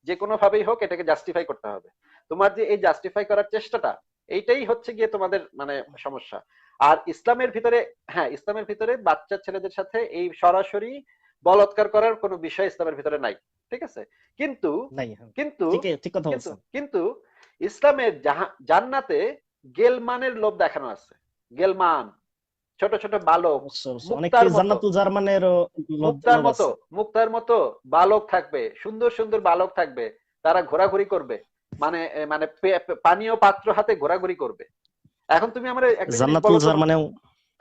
যে কোনো ভাবেই হোক এটাকে জাস্টিফাই করতে হবে। তোমার যে এই জাস্টিফাই করার চেষ্টাটা, এইটাই হচ্ছে গিয়ে তোমাদের মানে সমস্যা। আর ইসলামের ভিতরে, হ্যাঁ ইসলামের ভিতরে বাচ্চা ছেলেদের সাথে এই সরাসরি বলাৎকার করার কোনো বিষয় ইসলামের ভিতরে নাই, ঠিক আছে? কিন্তু নাই, হ্যাঁ, কিন্তু ঠিক ঠিক কথা কিন্তু বলছেন। কিন্তু ইসলামের জান্নাতে গেলমানের লোভ দেখানো আছে। গেলমান, ছোট ছোট বালক, অবশ্য অবশ্য অনেকে মুক্তার মতো, জান্নাতুল জার্মানের মুক্তার লোভ মতো, আছে। মুক্তার মতো বালক থাকবে, সুন্দর সুন্দর বালক থাকবে, তারা ঘোরাঘুরি করবে, মানে মানে পানীয় পাত্র হাতে ঘোরাঘুরি করবে। এখন তুমি আমার একটা জিনিস জান্নাতুল বলো তো, জার্মানেও।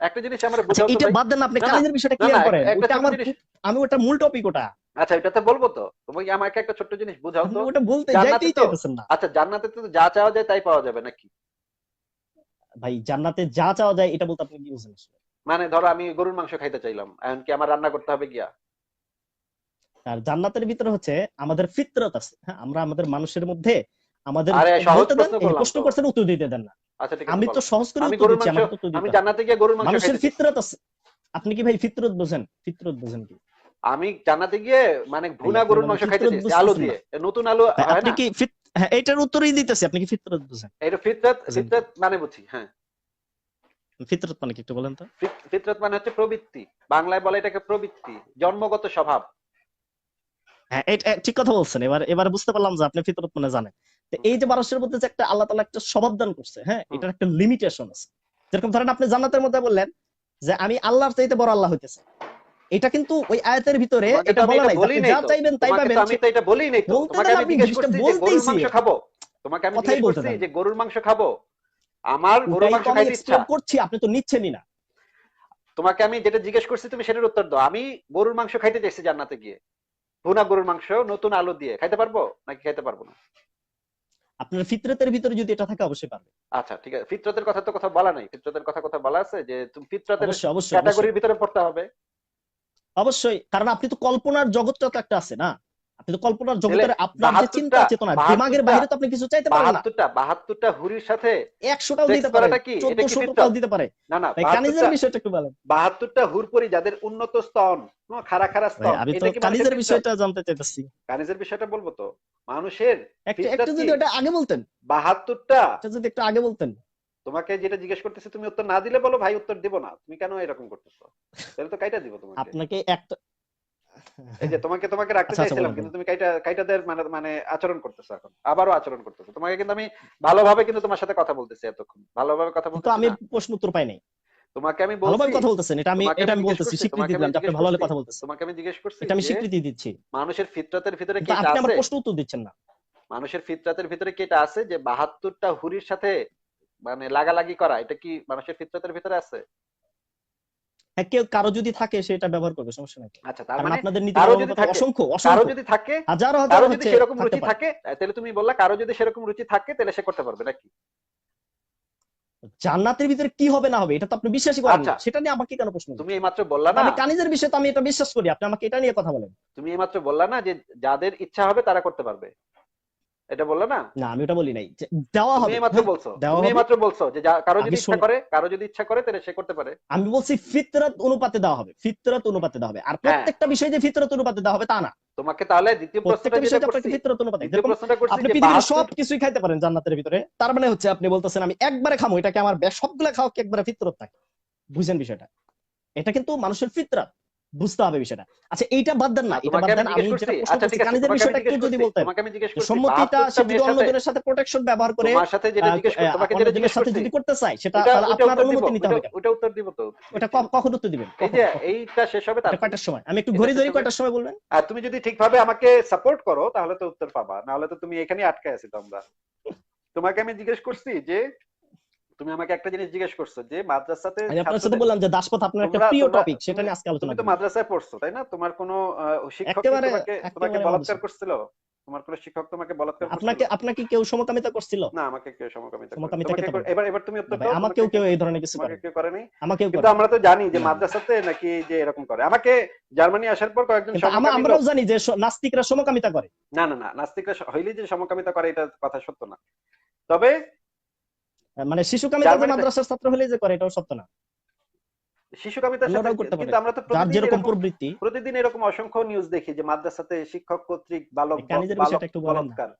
একটা জিনিস আমার আচ্ছা, বুঝাও তো এটা ভাই। বাদ দেন, আপনি না না কালিজের বিষয়টা না না, ক্লিয়ার করেন, একটা ওটা ছোট্ট আমার জিনিস, আমি ওটা মূল টপিক ওটা। আচ্ছা এটাতে বলবো তো, তুমি কি আমাকে একটা ছোট্ট জিনিস বুঝাও আপনি তো। ওটা বলতে জান্নাতে যাইতেই তো, চাইতেছেন না। আচ্ছা জান্নাতে তো যা চাওয়া যায় তাই পাওয়া যাবে নাকি? ভাই, জান্নাতে যা চাওয়া যায় এটা বলতে আপনি কি বুঝেন আসলে? মানে ধরো আমি গরুর মাংস খাইতে চাইলাম, এখন কি আমার রান্না করতে হবে গিয়া? আর জান্নাতের ভিতরে হচ্ছে আমাদের ফিতরত আছে, হ্যাঁ, আমরা আমাদের মানুষের মধ্যে আমাদের আরে সহজ বলতে দেন, প্রশ্ন এই করলাম প্রশ্ন তো। করছেন উত্তর দিতে দেন না। আচ্ছা ঠিক আছে আমি তো বলো। সহজ করে আমি উত্তর গরুর দিচ্ছি, মাংস, আমাকে উত্তর আমি দিতে হবে। জান্নাতে গিয়ে গরুর মাংস মানুষের খাইতে চাইছি। ফিতরত আছে। আপনি কি ভাই ফিতরত বোঝেন? ফিতরত বোঝেন কি? আমি জান্নাতে গিয়ে মানে ভাই, ভুনা আপনি গরুর বলেন মাংস খাইতে ফিতরত চাইছি আলু বুঝতেছেন না। দিয়ে, নতুন আলু ভাই, হয় আপনি না? কি হ্যাঁ, এটার উত্তরই দিতেছি, আপনি কি ফিতরত বুঝেন? এটা ফিতরত, বুঝেন কি? ফিতরত মানে বুঝি হ্যাঁ। ফিতরত মানে কি একটু বলেন তো? ফিতরত মানে হচ্ছে প্রবৃত্তি, বাংলায় বলে এটাকে প্রবৃত্তি, জন্মগত স্বভাব। হ্যাঁ, এটা ঠিক কথা বলছেন। এবার এবার বুঝতে পারলাম যে আপনি ফিতরত মানে জানেন। তো এই যে মানুষের মধ্যে যে একটা আল্লাহ তাআলা একটা স্বভাব দান করছে, হ্যাঁ, হুম। এটার একটা লিমিটেশন আছে। যেরকম ধরেন আপনি জান্নাতের মধ্যে বললেন যে আমি আল্লাহর চাইতে বড় আল্লাহ হইতেছে, এটা কিন্তু ওই আয়াতের ভিতরে তোমাকে তো এটা আমি বলা এটা নাই যে বলি আপনি নাই যা তো, চাইবেন তাই তোমাকে পাবেন। তো আমি তো এটা বলি নাই তো, বলতে তোমাকে দেন, আমি আপনি জিজ্ঞেস জিনিসটা করছি যে গরুর বলতেইছি, মাংস খাবো, তোমাকে আমি কথাই জিজ্ঞেস বলতে করছি দেন। যে গরুর মাংস খাবো, আমার গরুর ওটাই মাংস তো আমি খাইতে ইচ্ছা। এক্সপ্লেন করছি, আপনি তো নিচ্ছেনই না। তোমাকে আমি যেটা জিজ্ঞেস করছি তুমি সেটার উত্তর দাও। আমি গরুর মাংস খাইতে চাইছি জান্নাতে গিয়ে, ভুনা গরুর মাংস নতুন আলু দিয়ে, খাইতে পারবো নাকি খাইতে পারবো না? আপনার ফিতরতের ভিতরে যদি এটা থাকে অবশ্যই পারবে। আচ্ছা ঠিক আছে, ফিতরতের কথা তো কথা বলা নাই, ফিতরতের কথা বলা আছে যে তুমি ফিতরতের অবশ্যই অবশ্যই অবশ্যই ক্যাটাগরির ভিতরে পড়তে হবে। অবশ্যই, কারণ আপনি তো কল্পনার জগৎটা তো একটা আছে না। আপনি তো কল্পনার তাহলে জগতের আপনার যে চিন্তা বাহাত্তরটা চেতনা, দিমাগের বাহাত্তরটা বাইরে তো আপনি কিছু চাইতে পারেন না। বাহাত্তরটা হুরির সাথে 100টাও সেক্স দিতে পারে, করাটা কি, এটা কি 1400টাও ফিতরত? দিতে পারে। না না, ভাই, কানিজের বিষয়টা একটু বলেন। 72টা হুরপরি যাদের উন্নত স্তন, খাড়া খাড়া ভাই, স্তন, আমি তো এটা কি মানুষের কানিজের ফিতরত? বিষয়টা জানতে চাইতেছি। কানিজের বিষয়টা বলবো তো, মানুষের একটা ফিতরত একটু কি যদি ওটা আগে বলতেন, 72টা? এটা যদি একটু আগে বলতেন। তোমাকে যেটা জিজ্ঞেস করতেছি তুমি উত্তর না দিলে বলো ভাই উত্তর দিব না, তুমি কেন এরকম করতেছো? তাহলে তো কাইটা দিব তোমাকে। আপনাকে একটা এই যে তোমাকে তোমাকে রাখতে আচ্ছা আচ্ছা, চাইছিলাম বলেন কিন্তু বলেন। তুমি কাইটা কাইটা দেওয়ার মানে মানে আচরণ করতেছো, এখন আবারও আচরণ করতেছো। তোমাকে কিন্তু আমি ভালোভাবে কিন্তু তোমার সাথে কথা বলতেছি, এতক্ষণ ভালোভাবে কথা কিন্তু বলতেছি আমি না? প্রশ্ন উত্তর পাই নাই। তোমাকে আমি বলছি, ভালোভাবে কথা বলতেছেন, এটা আমি তোমাকে এটা আমি আমি জিজ্ঞেস বলতেছি, করছি, স্বীকৃতি তোমাকে আমি দিলাম যে আপনি জিজ্ঞেস ভালো হলে করছি, কথা বলতেছেন। তোমাকে আমি জিজ্ঞেস করছি এটা আমি যে স্বীকৃতি দিচ্ছি। মানুষের ফিতরতের ভিতরে কি কিন্তু এটা আপনি আমার আছে? প্রশ্ন উত্তর দিচ্ছেন না। মানুষের ফিতরতের ভিতরে কি এটা আছে যে 72টা হুরির সাথে মানে লাগালাগি করা, এটা কি মানুষের ফিতরতের ভিতরে আছে? হ্যাঁ, কেউ কারো যদি থাকে সেটা ব্যবহার করবে, সমস্যা নাই। আচ্ছা তার কারণ মানে আপনাদের নীতি কারো যদি কর্মকর্তা থাকে, অসংখ্য কারো অসংখ্য যদি থাকে, হাজারো হাজারো কারো যদি হচ্ছে সেরকম থাকতে রুচি পারে। থাকে, তাহলে তুমি বললা কারো যদি সেরকম রুচি থাকে তাহলে সে করতে পারবে নাকি? জান্নাতের ভিতরে কি হবে না হবে এটা তো আপনি বিশ্বাসই করেন আচ্ছা না, সেটা নিয়ে আমাকে কেন প্রশ্ন তুমি করছেন? এইমাত্র বললা না, আমি কানিজের বিষয়ে তো আমি এটা বিশ্বাস করি, আপনি আমাকে এটা নিয়ে কথা বলেন। তুমি এইমাত্র বললা না যে যাদের ইচ্ছা হবে তারা করতে পারবে, এটা বললা না? না, আমি ওটা বলি নাই যে দেওয়া তুমি হবে, এইমাত্র হ্যাঁ, বলছো, দেওয়া তুমি হবে। এইমাত্র বলছো যে কারো যদি আগে ইচ্ছা শুন, করে, কারো যদি ইচ্ছা করে তাহলে সে করতে পারে। আমি বলছি ফিতরত অনুপাতে দেওয়া হবে, ফিতরত অনুপাতে দেওয়া হবে। আর হ্যাঁ, প্রত্যেকটা বিষয় যে ফিতরত অনুপাতে দেওয়া হবে তা না। তোমাকে তাহলে দ্বিতীয় প্রশ্নটা প্রত্যেকটা যেটা বিষয় যে আপনাকে করছি, ফিতরত অনুপাতে, দ্বিতীয় যেরকম প্রশ্নটা করছি আপনি যে পৃথিবীর 72, সব কিছুই খাইতে পারেন জান্নাতের ভিতরে, তার মানে হচ্ছে আপনি বলতেছেন আমি একবারে খামো, এটাকে আমার সবগুলা খাওয়া কি একবারে ফিতরত থাকে? বুঝেন বিষয়টা? এটা কিন্তু মানুষের ফিতরাত, বুঝতে হবে বিষয়টা। আচ্ছা, এইটা বাদ দেন না, এটা তোমাকে বাদ আমি দেন, জিজ্ঞেস আমি করছি, যেটা প্রশ্ন আচ্ছা করছি ঠিক আছে, কানিজের তোমাকে আমি বিষয়টা একটু জিজ্ঞেস যদি করছি, বলতেন, তোমাকে আমি জিজ্ঞেস যে করছি সম্মতিটা 72টা সে যদি মেয়ের সাথে, অন্যজনের সাথে প্রোটেকশন ব্যবহার করে তোমার সাথে যেটা জিজ্ঞেস করছি, তোমাকে যেটা অন্যজনের জিজ্ঞেস সাথে করছি, যদি করতে চায় সেটা, ওটা তাহলে ওটা আপনার উত্তর দিব, অনুমতি নিতে ওটা হবে কেন? ওটা উত্তর দিব তো ওটা নিশ্চয়ই। কখন উত্তর দিবেন? এই কখন যে কখন? এইটা শেষ হবে এটা তারপরে, কয়টার সময়? আমি একটু এটা ঘড়ি শেষ ধরি, হবে। কয়টার সময় বলবেন? আর তুমি যদি ঠিকভাবে আমাকে সাপোর্ট করো তাহলে তো উত্তর পাবা, না হলে তো তুমি এখানেই আটকে আছি তো আমরা। তোমাকে আমি জিজ্ঞেস করছি যে তুমি আমাকে একটা জিনিস জিজ্ঞেস করছো যে মাদ্রাসাতে আমি আপনার সাথে ছাত্রদের, বললাম যে দাসপথ আপনার একটা তোমরা প্রিয় তোমরা টপিক, সেটা তুমি নিয়ে আজকে আলোচনা তুমি তো করব। মাদ্রাসায় পড়ছো তাই না? তোমার কোনো শিক্ষক কি একেবারে তোমাকে তোমাকে একেবারে বলাৎকার মাদ্রাসা। করছিল? তোমার কোনো শিক্ষক তোমাকে বলাৎকার করছিল? আপনাকে আপনাকে কেউ সমকামিতা করছিল? না, আমাকে কেউ সমকামিতা করেনি। সমকামিতা তোমাকে কেটে বলবেন? এবার এবার তুমি না উত্তর ভাই, দাও, তোমাকে আমাকেও কেউ এই ধরনের কিছু তোমাকে করেনি। কেউ করেনি? আমাকেও কিন্তু করেনি। আমরা তো জানি যে না না। মাদ্রাসাতে নাকি যে এরকম করে। আমাকে জার্মানি আসার পর কয়েকজন কিন্তু সমকামী লোক, আমরাও জানি যে নাস্তিকরা সমকামিতা করে। না না না, নাস্তিকরা হইলেই যে সমকামিতা করে এটা কথা সত্য না। তবে মানে শিশুকামিতা যে জার্মানিতে মাদ্রাসার ছাত্র হলে যে করে, এটাও সত্য না। শিশুকামিতার সাথে অন্যরাও করতে পারে, কিন্তু আমরা তো যার যেরকম প্রবৃত্তি। প্রতিদিন এরকম অসংখ্য নিউজ দেখি যে মাদ্রাসাতে শিক্ষক কর্তৃক বালক এই কানিজের বালক বিষয়টা একটু বলেন না। বলাৎকার।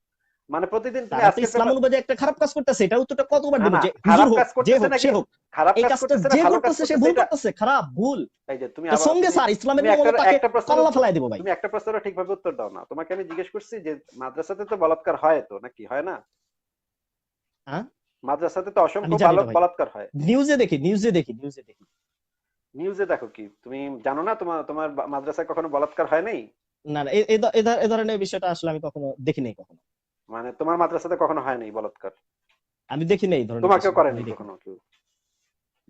মানে প্রতিদিন তুমি তারা তো আজকের ইসলাম পেপার, অনুযায়ী একটা খারাপ কাজ করতেছে, এটা উত্তরটা কতবার না দেব? না, যে হুজুর খারাপ হোক, কাজ যে করতেছে হোক, নাকি, সে হোক, খারাপ এই কাজ কাজটা করতেছে না যে ভালো কাজ করতেছে সে করতেছে ভুল এটা, করতেছে, খারাপ ভুল। এই যে তুমি এটা আবার সঙ্গে স্যার ইসলামের তুমি নিয়ম হলো তাকে একটা প্রশ্নের কল্লা উত্তর, ফেলাই দেবো ভাই। তুমি একটা প্রশ্নের ঠিকভাবে উত্তর দাও না। তোমাকে আমি জিজ্ঞেস করছি যে মাদ্রাসাতে তো বলাৎকার হয় তো নাকি হয় না? হ্যাঁ, মাদ্রাসাতে তো আমি অসংখ্য জানি না বালক ভাই। বলাৎকার হয়। নিউজে দেখি, নিউজে দেখি, নিউজে দেখি। নিউজে দেখো কি তুমি জানো না? তোমার তোমার মাদ্রাসায় কখনো বলাৎকার হয় নাই? না না, এ ধরনের বিষয়টা আসলে আমি কখনো দেখি নাই কখনো। মানে তোমার মাদ্রাসাতে কখনো হয় নাই বলাৎকার? আমি দেখি নাই এই ধরনের কিছু, তোমাকেও করেনি কখনোই দেখি কখনো নাই। কেউ?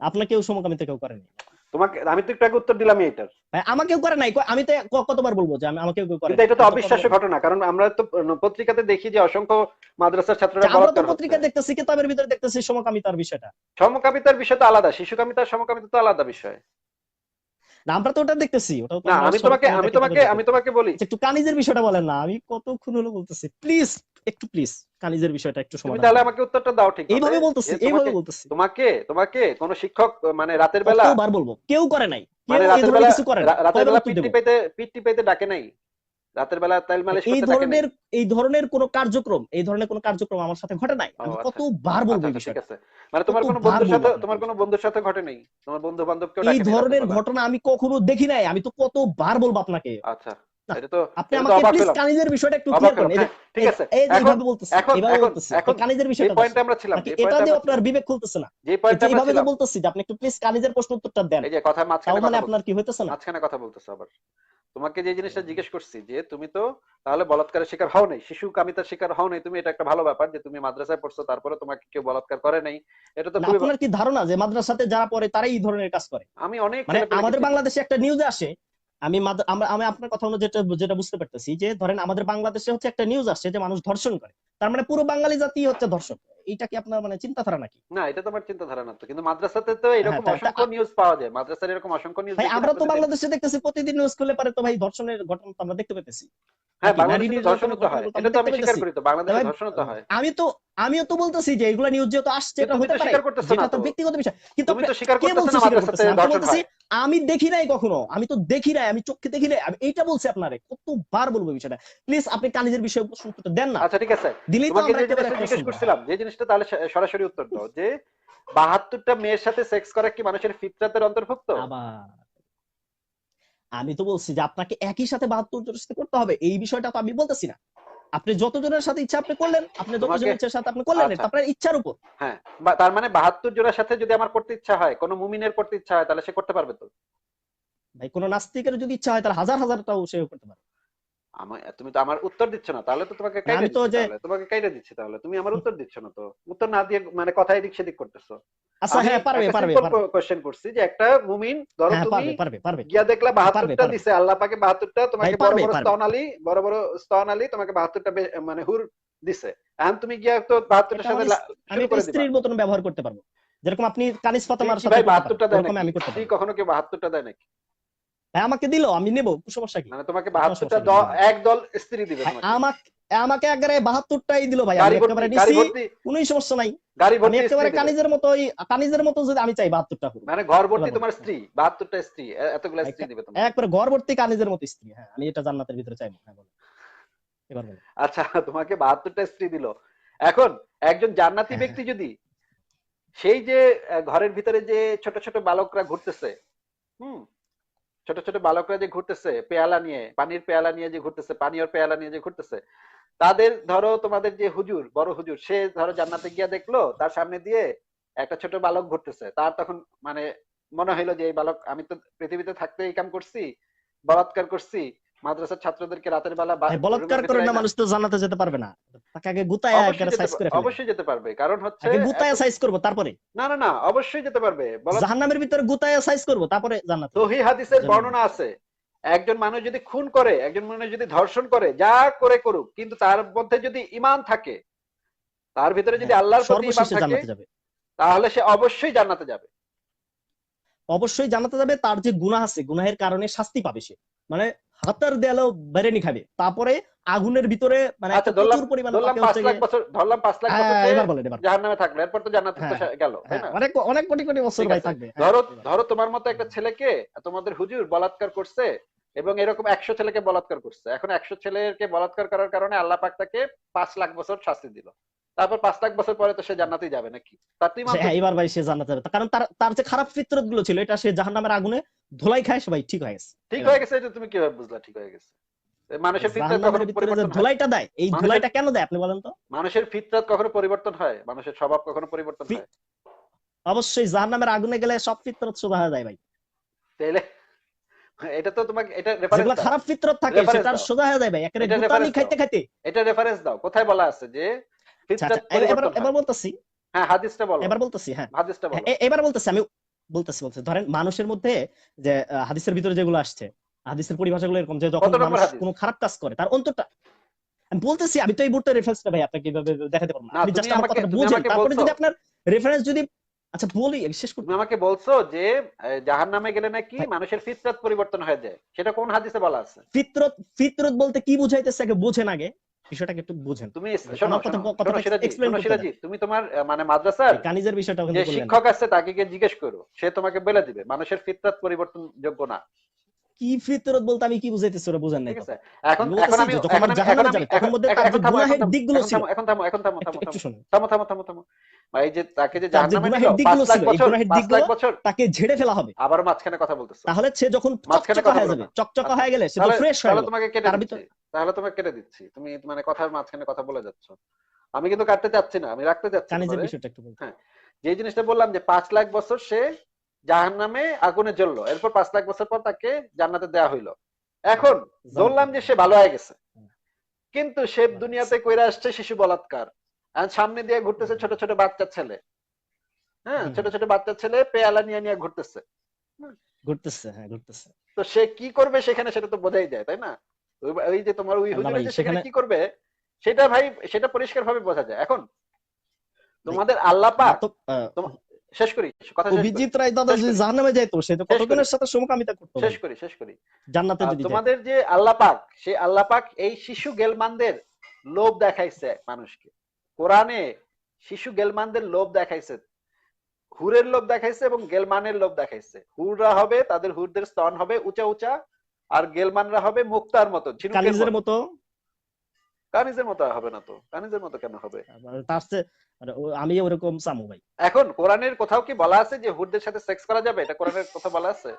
আপনাকেও সমকামিতা কেউ করেনি? তোমাকে আমি তো একটু আগে উত্তর দিলামই এটার। ভাই আমাকেও করে নাই, আমি তো কতবার বলবো যে আমাকেও কেউ করে কিন্তু নাই, এটা তো আমি তো অবিশ্বাস্য কতবার। ঘটনা, কারণ আমরা তো পত্রিকাতে দেখি যে অসংখ্য মাদ্রাসার যে ছাত্ররা আমরা তো বলাৎকার হচ্ছে। পত্রিকা দেখতেছি, কিতাবের ভিতরে দেখতেছি সমকামিতার বিষয়টা। সমকামিতার বিষয় তো আলাদা, শিশুকামিতার সমকামিতা তো আলাদা বিষয়। না, আমরা তো ওটা দেখতেছি, ওটা তো না, আমরা আমি সনদ তোমাকে টনদ আমি দেখে তারপর তোমাকে আমি দেখতেছি। তোমাকে বলি, আচ্ছা, একটু কানিজের বিষয়টা বলেন না, আমি কতক্ষণ হলো বলতেছি, প্লিজ একটু প্লিজ কানিজের বিষয়টা একটু তুমি সমাধান তাহলে করেন। আমাকে উত্তরটা দাও ঠিকভাবে এইভাবে যে বলতেছি, তোমাকে এইভাবে বলতেছি। তোমাকে তোমাকে কোন শিক্ষক মানে রাতের বেলা, কতবার বলবো? কেউ করে নাই, মানে কেউ এই রাতের ধরনের বেলা কিছু করে নাই, রাতের কয়বার বেলা উত্তর দেবো? পিঠ টিপাইতে ডাকে নাই? রাতের বেলা তেল মালিশ এই করতে ডাকে নাই? ধরনের, এই ধরনের কোন কার্যক্রম, এই ধরনের কোন কার্যক্রম আমার সাথে ঘটে নাই। ও আমি আচ্ছা, কতবার বলবো আচ্ছা এই আচ্ছা, ঠিক বিষয়টা, আছে। মানে কতবার বলবো আপনাকে এই তোমার কোনো বিষয়টা। বন্ধুর সাথে ঘটে নাই? তোমার বন্ধু বান্ধব কেউ এই ডাকে নাই রাতের ধরনের বেলা? ঘটনা আমি কখনো দেখি নাই, আমি তো কতবার বলবো আপনাকে। আচ্ছা, না, এটা তো আপনি এটা তো আমাকে অবাক প্লিজ হলাম, কানিজের বিষয়টা একটু অবাক ক্লিয়ার করেন। হলাম। এই যে হ্যাঁ, ঠিক আছে। এই যে এখন এইভাবে বলতেছি, এখন এইভাবে এখন বলতেছি, আপনি এখন কানিজের যে বিষয়টা পয়েন্টে আসেন, আমরা ছিলাম, নাকি যে এটা পয়েন্টে দিয়ে আমরা আপনার ছিলাম, বিবেক খুলতেছে না? যে এই পয়েন্টে যে আমরা এইভাবে যে ছিলাম, বলতেছি যে আপনি একটু প্লিজ কানিজের প্রশ্ন উত্তরটা দেন, এই যে কথায় তাও মাঝখানে মানে কথা আপনার বলতেছে, কি হইতেছে না? মাঝখানে কথা বলতেছে আবার। তোমাকে যে জিনিসটা জিজ্ঞেস করছি যে তুমি তো তাহলে বলাৎকারের শিকার হও নাই, শিশু কামিতার শিকার হও নাই তুমি, এটা একটা ভালো ব্যাপার যে তুমি মাদ্রাসায় পড়ছো তারপরে তোমাকে কেউ বলাৎকার করে নাই। এটা তো না, খুবই আপনার কি ধারণা যে মাদ্রাসাতে যারা পড়ে তারাই এই ধরনের কাজ করে? আমি অনেক মানে ছেলেপেলেকে আমাদের চিনি। বাংলাদেশে একটা নিউজ আসে, আমি আপনার কথা অনুযায়ী যেটা যেটা বুঝতে পারতেছি যে ধরেন আমাদের বাংলাদেশে হচ্ছে একটা নিউজ আসছে যে মানুষ ধর্ষণ করে, তার মানে পুরো বাঙালি জাতি হচ্ছে ধর্ষক। এইটা কি আপনার মানে চিন্তাধারা নাকি? না, এটা তোমার চিন্তাধারা না তো, কিন্তু মাদ্রাসাতে তো হ্যাঁ, এরকম অসংখ্য নিউজ পাওয়া যায়, মাদ্রাসার এরকম অসংখ্য নিউজ ভাই দেখি না আমরা তো প্রতিদিন? বাংলাদেশে দেখতেছি প্রতিদিন নিউজ খুলে পারে তো ভাই ধর্ষণের ঘটনা তো আমরা দেখতে পেতেছি, হ্যাঁ, নাকি নারী বাংলাদেশে তো ধর্ষণ নির্যাতনের তো হয়, ঘটনাগুলো তো এটা আমরা তো দেখতে আমি স্বীকার পেতেছি। করি, তো তা বাংলাদেশে ভাই, ধর্ষণ তো হয়। আমি তো আমিও তো বলতেছি যে এগুলা নিউজ যেহেতু আসছে কিন্তু এটা তুমি হতে তো পারে, স্বীকার করতেছো যেটা না তো তো, ব্যক্তিগত বিষয়, কিন্তু তুমি তো স্বীকার কে করতেছো বলছে না স্বীকার মাদ্রাসাতে করতেছে না? আমি তো ধর্ষণ বলতেছি হয়। আমি দেখি নাই কখনো, আমি তো দেখি নাই, আমি চোখে দেখি নাই, আমি এইটা বলছি আপনারে, কতবার বলবো এই বিষয়টা। প্লিজ আপনি কানিজের বিষয়ে প্রশ্ন দেন না, আচ্ছা, ঠিক আছে। দিলেই তো তোমাকে আমরা যে একেবারে জিনিসটা একটা জিজ্ঞেস শুনবো। হ্যাঁ, করছিলাম, যে জিনিসটা তাহলে সরাসরি উত্তর দাও যে ৭২টা মেয়ের সাথে সেক্স করা কি মানুষের ফিতরাতের অন্তর্ভুক্ত? আবার আমি তো বলছি যে আপনাকে একই সাথে ৭২ জনের সাথে করতে হবে, এই বিষয়টা তো আমি বলতেছি না। আপনি যতজনের সাথে ইচ্ছা আপনি করলেন, আপনি তোমাকে যতজনের ইচ্ছার সাথে আপনি করলেন, আচ্ছা, এটা আপনার ইচ্ছার উপর। হ্যাঁ, তার মানে ৭২ জনের সাথে যদি আমার করতে ইচ্ছা হয়, কোনো মুমিনের করতে ইচ্ছা হয়, তাহলে সে করতে পারবে তো? ভাই কোন নাস্তিকের যদি ইচ্ছা হয় তাহলে হাজার হাজারটাও সে করতে পারে। তুমি তো আমার উত্তর দিচ্ছ না, তাহলে তো তোমাকে মানে কাইটা আমি তো দিচ্ছি, যে তাহলে তোমাকে কাইটা দিচ্ছি, তাহলে তুমি আমার উত্তর দিচ্ছ না তো। উত্তর না দিয়ে মানে কথা এদিক সেদিক করতেছো। আচ্ছা, আমি হ্যাঁ পারবে একটা পারবে সিম্পল পারবে, কোশ্চেন করছি যে একটা মুমিন, ধরো হ্যাঁ তুমি পারবে পারবে পারবে গিয়া দেখলা পারবে ৭২টা পারবে দিছে আল্লাহ পাকে, ৭২টা ভাই তোমাকে বড় পারবে বড় পারবে। স্তনালী, বড় বড় স্তনালী তোমাকে ৭২টা মানে হুর দিছে। এখন তুমি গিয়া তো ৭২টার এটা সাথে আমার আমি শুরু এটা করে দিবা। স্ত্রীর মতন ব্যবহার করতে পারবো, যেরকম আপনি কানিজ স্ত্রী ফাতেমার কি সাথে ভাই করতে পারেন, ৭২টা দেয় ওরকম নাকি? আমি করতে স্ত্রী পারবো। কখনো কেউ ৭২টা দেয় নাকি? ভাই আমাকে দিল, আমি নেবো, কি সমস্যা কি? মানে তোমাকে আপনার ৭২টা সমস্যা কি যদি দেয়? এক দল স্ত্রী দিবে ভাই তোমাকে? আমাকে আমাকে একেবারে ৭২টাই দিল ভাই, আমি গাড়ি ভর্তি, একেবারে গাড়ি নিছি, ভর্তি, কোনোই সমস্যা নাই। গাড়ি আমি ভর্তি স্ত্রী একেবারে দিবে? কানিজের মতো যদি আমি চাই ৭২টা করবো। মানে ঘর ভর্তি এবার বলেন। তোমার স্ত্রী, ৭২টা স্ত্রী, এতগুলা স্ত্রী দিবে তোমাকে? একবারে গর্ভবর্তী কানিজের মতো স্ত্রী, হ্যাঁ আমি এটা জান্নাতের ভিতরে চাইবো। হ্যাঁ বলেন, এবার বলেন। আচ্ছা, তোমাকে ৭২টা স্ত্রী দিল। এখন একজন জান্নাতি হ্যাঁ হ্যাঁ। ব্যক্তি যদি সেই যে ঘরের ভিতরে যে ছোট ছোট বালকরা ঘুরতেছে, হুম, ছোট ছোট বালকরা যে ঘুরতেছে পেয়ালা নিয়ে, পানির পেয়ালা নিয়ে যে ঘুরতেছে, পানীয় পেয়ালা নিয়ে যে ঘুরতেছে, তাদের ধরো তোমাদের যে হুজুর, বড় হুজুর, সে ধরো জান্নাতে গিয়া দেখলো তার সামনে দিয়ে একটা ছোট বালক ঘুরতেছে, তার তখন মানে মনে হইলো যে এই বালক, আমি তো পৃথিবীতে থাকতে এই কাম করছি, বলাৎকার করছি, মাদ্রাসার ছাত্রদেরকে রাতের বেলা ভাই বলাৎকার করে না মানুষ তো জান্নাতে যেতে পারবে না, তাকে আগে গুতায়া করে সাইজ করে ফেলবে। অবশ্যই যেতে পারবে, কারণ হচ্ছে আগে গুতায়া সাইজ করব তারপরে না না না অবশ্যই যেতে পারবে। জাহান্নামের ভিতরে গুতায়া সাইজ করব তারপরে জান্নাতে। সহিহ হাদিসের বর্ণনা আছে, একজন মানুষ যদি খুন করে, একজন মানুষ যদি ধর্ষণ করে, যা করে করুক, কিন্তু তার মধ্যে যদি ঈমান থাকে, তার ভিতরে যদি আল্লাহর প্রতি ঈমান সর্বশেষে থাকে, জান্নাতে যাবে, তাহলে সে অবশ্যই জান্নাতে যাবে। অবশ্যই জান্নাতে যাবে। তার যে গুনাহ আছে, গুনাহের কারণে শাস্তি পাবে সে, মানে হাতার দেয়ালেও বেরেনি খাবে, তারপরে আগুনের ভিতরে মানে আচ্ছা প্রচুর পরিমাণে ধরলাম 5 লাখ বছর, ধরলাম 5 লাখ বছর এবার বলেন এবার জাহান্নামে থাকলো, এরপর তো জান্নাতে তো গেল, তাই না? অনেক অনেক কোটি কোটি বছর ভাই থাকবে। ধরো তোমার মতো একটা ছেলেকে তোমাদের হুজুর বলাৎকার করছে, এবং এরকম 100 ছেলেকে বলাৎকার করছে। এখন 100 ছেলেকে বলাৎকার করার কারণে আল্লাহ পাক তাকে 5 লাখ বছর শাস্তি দিল, তারপর 5 লাখ বছর পরে তো সে জান্নাতেই যাবে নাকি? তার তো ঈমান হ্যাঁ, এবার ভাই সে জান্নাতে যাবে, কারণ তার যে খারাপ ফিতরত গুলো ছিল এটা সে জাহান্নামের আগুনে ধুলাই খায়, সবাই ঠিক হয়ে গেছে। ঠিক হয়ে গেছে, এটা তুমি কিভাবে বুঝলা ঠিক হয়ে গেছে? মানুষের ফিতরত কখনো পরিবর্তন হয়? ধুলাইটা দেয়, এই ধুলাইটা কেন দেয় আপনি বলেন তো? মানুষের ফিতরত কখনো পরিবর্তন হয়? মানুষের স্বভাব কখনো পরিবর্তন হয়? অবশ্যই জাহান্নামের আগুনে গেলে সব ফিতরত সোজা হয়ে যায় ভাই। তাহলে এটা তো তোমাকে, এটা যেগুলো রেফারেন্স দাও, খারাপ ফিতরত থাকে সেটা সোজা হয়ে যায় ভাই, একেবারে এটা গুতানি রেফারেন্স খাইতে দাও, খাইতে। এটা রেফারেন্স দাও, কোথায় বলা আছে যে ফিতরত পরিবর্তন হয়? এবার বলতেছি, হ্যাঁ হাদিসটা বলো, এবার বলতেছি, হ্যাঁ হাদিসটা বলো। এবার বলতেছি, আমি বলতেছি ধরেন মানুষের মধ্যে যে হাদিসের ভিতরে যেগুলো আসছে, হাদিসের পরিভাষাগুলো এরকম যে যখন মানুষ কোনো খারাপ কাজ করে তার অন্তরটা, আমি বলতেছি, আমি তো এই বুটটা রেফারেন্সটা ভাই আপনাকে কিভাবে দেখাতে পারবো না, আপনি জাস্ট আমার কথাটা বুঝেন, তারপরে যদি আপনার রেফারেন্স যদি, আচ্ছা বলি শেষ করতে। তুমি আমাকে বলছো যে জাহান্নামে গেলে নাকি মানুষের ফিতরত পরিবর্তন হয়ে যায়, সেটা কোন হাদিসে বলা আছে? ফিতরত বলতে কি বুঝাইতেছে আগে বুঝেন, আগে বিষয়টাকে একটু বুঝেন। তুমি তুমি তোমার মানে মাদ্রাসার কানিজের বিষয়টা যে শিক্ষক আছে তাকে গিয়ে জিজ্ঞেস করো, সে তোমাকে বলে দিবে মানুষের ফিতরত পরিবর্তন যোগ্য না। কি ফিতরত বলতে আমি কি বুঝাইতেছি ওরা বুঝেন নাই। ঠিক আছে, এখন আমি এখন মধ্যে তার যে গুনাহের দিকগুলো ছিল, এখন থামো একটু শুনুন, থামো ভাই, যে তাকে যে জাহান্নামে দিল 5 লাখ বছর তাকে ঝেড়ে ফেলা হবে, আবার মাঝখানে কথা বলতেছো, তাহলে সে যখন চকচকা হয়ে যাবে, চকচকা হয়ে গেলে সে তো ফ্রেশ হয়ে গেল, তাহলে তোমাকে কেটে দিচ্ছি, তুমি মানে কথার মাঝখানে কথা বলে যাচ্ছ। আমি কিন্তু কাটতে চাচ্ছি না, আমি রাখতে চাচ্ছি। কানিজের বিষয়টা একটু বলুন। হ্যাঁ, যে জিনিসটা বললাম যে 5 লাখ বছর সে জাহান্নামে আগুনে জ্বললো, এরপর 5 লাখ বছর পর তাকে জান্নাতে দেওয়া হইলো। এখন বললাম যে সে ভালো হয়ে গেছে, কিন্তু সে দুনিয়াতে কইরা আসছে শিশু বলাৎকার, আর সামনে দিয়ে ঘুরতেছে ছোট ছোট বাচ্চা ছেলে, হ্যাঁ ছোট ছোট বাচ্চা ছেলে পেয়ালা নিয়ে নিয়ে ঘুরতেছে, তো সে কি করবে সেখানে, সেটা তো বোঝাই যায়, তাই না? ওই যে তোমার ওই হুজুর সেখানে কি করবে সেটা ভাই, সেটা পরিষ্কার ভাবে বোঝা যায়। এখন তোমাদের আল্লাহ পাক, শেষ করি কথা, অভিজিৎ রায় দাদা যদি জাহান্নামে যাইতো সে তো কতজনের সাথে সমকামিতা করতো। শেষ করি জান্নাতে যদি তোমাদের যে আল্লাহ পাক, সেই আল্লাহ পাক এই শিশু গেলমানদের লোভ দেখাইছে মানুষকে, কোরআনে শিশু গেলমানদের লোভ দেখাইছে, হুরের লোভ দেখাইছে এবং গেলমানের লোভ দেখাইছে। হুররা হবে, তাদের হুরদের স্তন হবে উঁচা উঁচা, আর গেলমানরা হবে মুক্তার মতো, কানিজের মতো। কানিজের মতো হবে না তো, কানিজের মতো কেন হবে? আমি ওরকম চামু ভাই। এখন কোরআনের কোথাও কি বলা আছে যে হুরদের সাথে সেক্স করা যাবে? এটা কোরআনের কথা বলা আছে?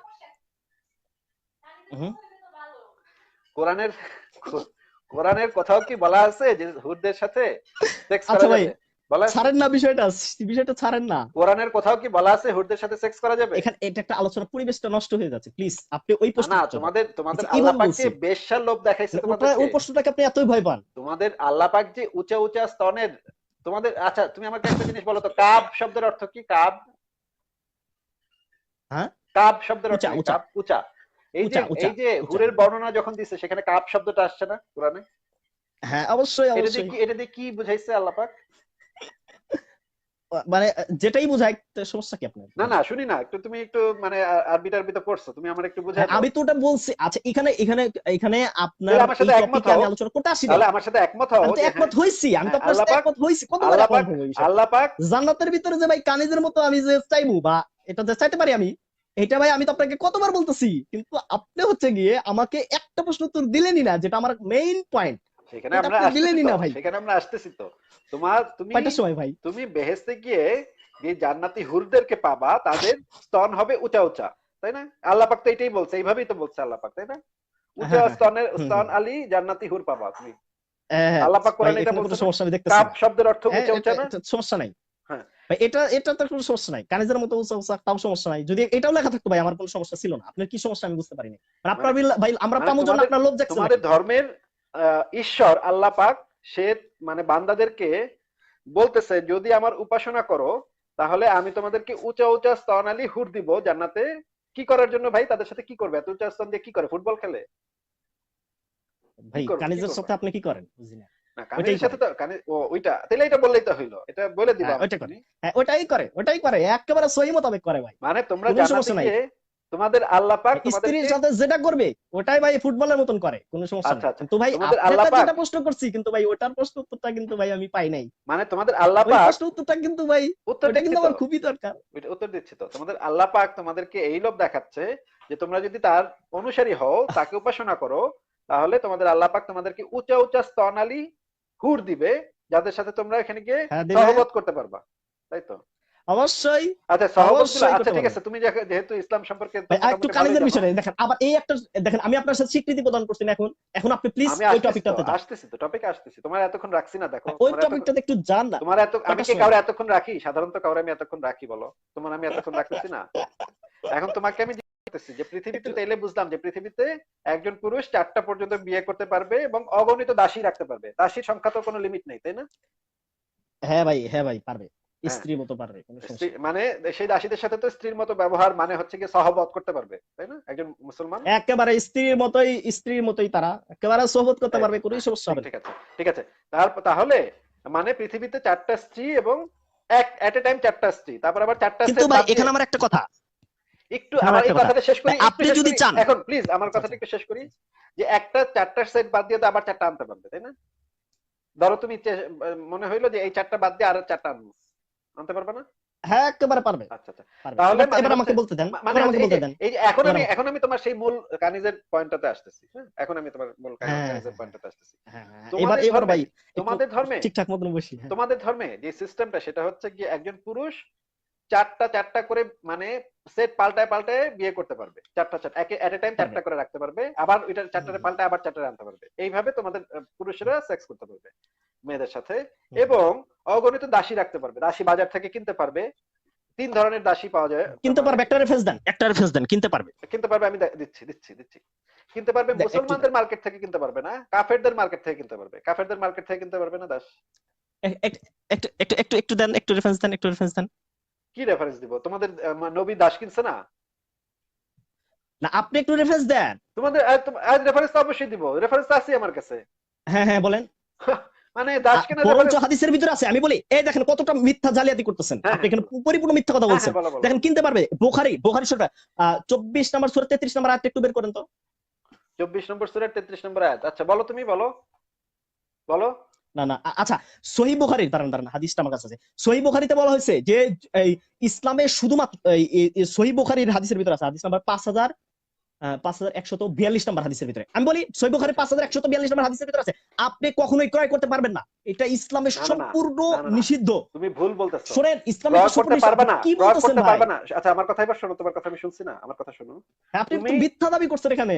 কোরআনের কোথাও কি বলা আছে যে হুরদের সাথে সেক্স করা যাবে? ছাড়েন না বিষয়টা ছাড়েন না। কোরআনের কোথাও কি বলা আছে হুরদের সাথে সেক্স করা যাবে? এখানে এটা একটা আলোচনা, পরিবেশটা নষ্ট হয়ে যাচ্ছে, প্লিজ আপনি ওই প্রশ্ন না, তোমাদের আল্লাহ পাক যে বেশ্যার লোভ দেখাইছে তোমাদেরকে, ওই প্রশ্নটাকে আপনি এতই ভয় পান? তোমাদের আল্লাহ পাক যে উঁচা উঁচা স্তনের তোমাদের, আচ্ছা তুমি আমাকে একটা জিনিস বলো তো, কাব শব্দের অর্থ কি? কাব, হ্যাঁ কাব শব্দের অর্থ কি? কাব উঁচা। এই যে হুরের বর্ণনা যখন দিছে সেখানে কাব শব্দটা আসছে না কোরআনে? হ্যাঁ অবশ্যই। এটা দিয়ে কি বুঝাইছে আল্লাহ পাক? মানে যেটাই বুঝাই, সমস্যা কি আপনার? না শুনি না, তুমি একটু মানে আরবিটা পড়ছো, তুমি আমার একটু বুঝাই দাও। আমি তো ওটা বলছি। আচ্ছা এখানে আপনার আমার সাথে একমত হও, আমি আলোচনা করতে আসি, তাহলে আমার সাথে একমত হও। আমি তো একমত হইছি, আমি তো আপনার সাথে একমত হইছি। কতবার একমত হই? আল্লাহ পাক জান্নাতের ভিতরে যে ভাই কানিজের মতো আমি যে চাইবো, বা এটা যে চাইতে পারি আমি, এটা ভাই আমি তো আপনাকে কতবার বলতেছি, কিন্তু আপনি হচ্ছে গিয়ে আমাকে একটা প্রশ্ন উত্তর দিলেনই না, যেটা আমার মেইন পয়েন্ট। সেখানে আমরা আসতেছি তো। তুমি বেহেশতে গিয়ে যে জান্নাতি হুরদেরকে পাবা, তাদের স্তন হবে উঁচা উঁচা, তাই না? আল্লাহ পাক তো এটাই বলছে, এইভাবেই তো বলছে আল্লাহ পাক, তাই না? উঁচা স্তন আলী জান্নাতি হুর পাবা তুমি। আল্লাহ পাক কোরআনে এটা বলছে। সমস্যা আমি দেখতেছি। কাব শব্দের অর্থ উঁচা উঁচা না? সমস্যা নাই। হ্যাঁ, ভাই এটা এটা তো কোনো সমস্যা নাই, কানিজের মতো উঁচা উঁচা তাও সমস্যা নাই, যদি এটাও লেখা থাকতো ভাই আমার কোনো সমস্যা ছিল না। আপনার কি সমস্যা আমি বুঝতে পারিনি, মানে আপনার মানে ভাই আমরা মানে পামু জন্য তোমাদের আপনার লোভ দেখছেন তোমাদের নাকি? ধর্মের ঈশ্বর আল্লাহ পাক সে মানে বান্দাদেরকে বলতেছে যদি আমার উপাসনা করো তাহলে আমি তোমাদেরকে উঁচা উঁচা স্তনালী হুর দিব জান্নাতে। কি করার জন্য ভাই? তাদের সাথে কি করবে? এত উঁচা স্তন দিয়ে কি করে? ফুটবল খেলে? কি ভাই করবে? কি কানিজের করবে? সাথে আপনি কি করেন বুঝি না। না, ওইটাই কানের করে, সাথে তো কানে ও ওইটা তাহলে এটা বললেই তো হইলো, এটা বলে দিবা হ্যাঁ ওইটা আমাকে করে, তুমি। হ্যাঁ ওইটাই করে একেবারে সহি মোতাবেক করে ভাই, মানে তোমরা কোনো জান্নাতে সমস্যা নাই। গিয়ে তোমাদের আল্লাহ পাক স্ত্রীর তোমাদেরকে, সাথে যেটা করবে ওটাই ভাই ফুটবলের মতন করে, কোনো সমস্যা আচ্ছা নাই। আচ্ছা, কিন্তু ভাই তোমাদের আল্লাহ আপনারটা পাক যেটা প্রশ্ন করছি কিন্তু ভাই ওটার প্রশ্ন উত্তরটা কিন্তু ভাই আমি পাই নাই। মানে তোমাদের আল্লাহ ওই পাক প্রশ্ন উত্তরটা কিন্তু ভাই, উত্তর ওটা দিচ্ছি কিন্তু তো, আমার খুবই দরকার। ওইটা উত্তর দিচ্ছি তো। তোমাদের আল্লাহ পাক তোমাদেরকে এই লোভ দেখাচ্ছে যে তোমরা যদি তার অনুসারী হও, তাকে উপাসনা করো, তাহলে তোমাদের আল্লাহ পাক তোমাদেরকে উঁচা উঁচা স্তনালী হুর দিবে, যাদের সাথে তোমরা এখানে গিয়ে হ্যাঁ দিবে, সহবত করতে পারবা, তাই তো? অবশ্যই, আচ্ছা, সহবত গুলো অবশ্যই আচ্ছা করতে ঠিক পারবে। আছে, তুমি যেহেতু ইসলাম সম্পর্কে তো ভাই আর একটু মোটামুটি ভালোই কানিজের জানো। বিষয় দেখেন, আবার এই একটা দেখেন, আমি আপনার সাথে স্বীকৃতি প্রদান করছি না এখন, এখন আপনি প্লিজ আমি ওই আসতেছি তো, টপিকটাতে যান। আসতেছি তো, টপিকে আসতেছি। তোমার এতক্ষণ রাখছি না, দেখো ওই তোমার এতক্ষণ, টপিকটাতে একটু যান না, তোমার এত, আমি কয়টার কি সময় কাউরে যান? এতক্ষণ রাখি? সাধারণত কাউরে আমি এতক্ষণ রাখি বলো? তোমার আমি এতক্ষণ রাখতেছি না। এখন তোমাকে আমি জিজ্ঞেস করতেছি যে পৃথিবীতে, একটু, তাইলে বুঝলাম যে পৃথিবীতে একজন পুরুষ 4টা পর্যন্ত বিয়ে করতে পারবে এবং অগণিত দাসী রাখতে পারবে। দাসীর সংখ্যা তো কোনো লিমিট নেই, তাই না? হ্যাঁ ভাই পারবে, হ্যাঁ, স্ত্রীর মতো পারবে, কোনো স্ত্রী সমস্যা নেই। মানে সেই দাসীদের সাথে তো স্ত্রীর মতো ব্যবহার, মানে হচ্ছে কি সহবত করতে পারবে, তাই না একজন মুসলমান? একেবারে স্ত্রীর মতোই তারা একেবারে সোহবত করতে এই তো, পারবে, কোনো হ্যাঁ, সমস্যা ঠিক হবে না। ঠিক আছে, ঠিক আছে। তাহলে মানে পৃথিবীতে 4টা স্ত্রী এবং এক এট এ টাইম 4টা স্ত্রী, তারপর আবার 4টা কিন্তু সেট ভাই বাদ দিয়ে। এখানে আমার একটা কথা, একটু এখানে আমার আমার একটা এই কথা, কথাটা শেষ ভাই করি, একটু আপনি শেষ যদি করি চান, এখন প্লিজ, আমার আচ্ছা কথাটা আচ্ছা, একটু শেষ করি। যে একটা 4টা সেট বাদ দিয়ে তো আবার 4টা আনতে পারবে, তাই না? ধরো তুমি মনে হইলো যে এই 4টা বাদ দিয়ে আর 4টা আনবো, আনতে পারবে না? হ্যাঁ একেবারে পারবে, আচ্ছা আচ্ছা। পারবে। তাহলে এবার মানে এবার হচ্ছে, আমাকে বলতে দেন, মানে এবার হচ্ছে আমাকে এই যে, বলতে দেন, এই যে এখন এবার আমি, আমাকে, এখন আমি তোমার সেই মূল কানিজের পয়েন্টটাতে আসতেছি। হ্যাঁ, এখন আমি তোমার মূল হ্যাঁ কানিজের পয়েন্টটাতে আসতেছি। এবার তোমাদের এবার ধর্মে, ভাই একটু তোমাদের ধর্মে, ঠিকঠাক মতন বসি, হ্যাঁ। তোমাদের ধর্মে যে সিস্টেমটা সেটা হচ্ছে কি একজন পুরুষ 4টা করে মানে সেট পাল্টায় পাল্টায় বিয়ে করতে পারবে। 4টা এট এ টাইম পারবে, 4টা করে রাখতে পারবে, আবার ওইটা হুম 4টারে হুম পাল্টায় আবার 4টা আনতে পারবে। এইভাবে তোমাদের পুরুষেরা সেক্স করতে পারবে মেয়েদের সাথে। হুম হুম। এবং অগণিত দাসী রাখতে পারবে, দাসী বাজার থেকে কিনতে পারবে। 3 ধরনের দাসী পাওয়া যায়, কিনতে মানে পারবে, একটা রেফারেন্স দেন, একটা রেফারেন্স দেন, কিনতে পারবে। কিনতে পারবে। আমি দিচ্ছি। কিনতে পারবে, একটু দেন, মুসলমানদের মার্কেট থেকে কিনতে পারবে না, কাফেরদের মার্কেট থেকে কিনতে পারবে। কাফেরদের মার্কেট থেকে কিনতে পারবে না দাস। একটু দেন, একটু রেফারেন্স দেন, একটু রেফারেন্স দেন। কি রেফারেন্স দিব? তোমাদের নবী দাস কিনছে না? না আপনি একটু রেফারেন্স দেন। তোমাদের রেফারেন্স তো অবশ্যই দিব, রেফারেন্স আছে আমার কাছে। হ্যাঁ বলেন। মানে দাস কেনার বরঞ্চ রেফারেন্স। হাদিসের ভিতরে আছে, আমি বলি এই দেখেন কতটা মিথ্যা জালিয়াতি করতেছেন হ্যাঁ আপনি, হ্যাঁ এখানে বলো, পরিপূর্ণ মিথ্যা কথা হ্যাঁ বলছেন। হ্যাঁ বলো বলো। দেখেন কিনতে পারবে, বুখারী সূরা 24 নম্বর সূরা 33 নম্বর আয়াত একটু বের করেন তো। 24 নম্বর সূরার 33 নম্বর আয়াত। আচ্ছা বলো, তুমি বলো, বলো। না আচ্ছা, সহিহ বুখারীর, দাঁড়ান হাদিসটা আমার কাছে আছে। সহিহ বুখারীতে বলা হয়েছে যে এই ইসলামে শুধুমাত্র সহিহ বুখারীর হাদিসের ভিতরে আছে, হাদিস নাম্বার 5142 নম্বর হাদিসের ভিতরে, আমি বলি সহিহ বুখারী আচ্ছা 5142 নম্বর হাদিসের ভিতরে আছে, আপনি কখনোই ক্রয় করতে পারবেন না, এটা ইসলামের না না না সম্পূর্ণ না না না, নিষিদ্ধ। তুমি ভুল বলতেছো। শোনেন, ইসলামের ক্রয় এটা সম্পূর্ণ করতে নিষিদ্ধ, পারবে আপনি না, কি ক্রয় বলতেছেন করতে ভাই? পারবে না। আচ্ছা আমার কথা এবার শোনো, তোমার কথা আমি শুনছি না, আমার কথা শোনো। হ্যাঁ, আপনি একটু তুমি মিথ্যা দাবি করছেন এখানে,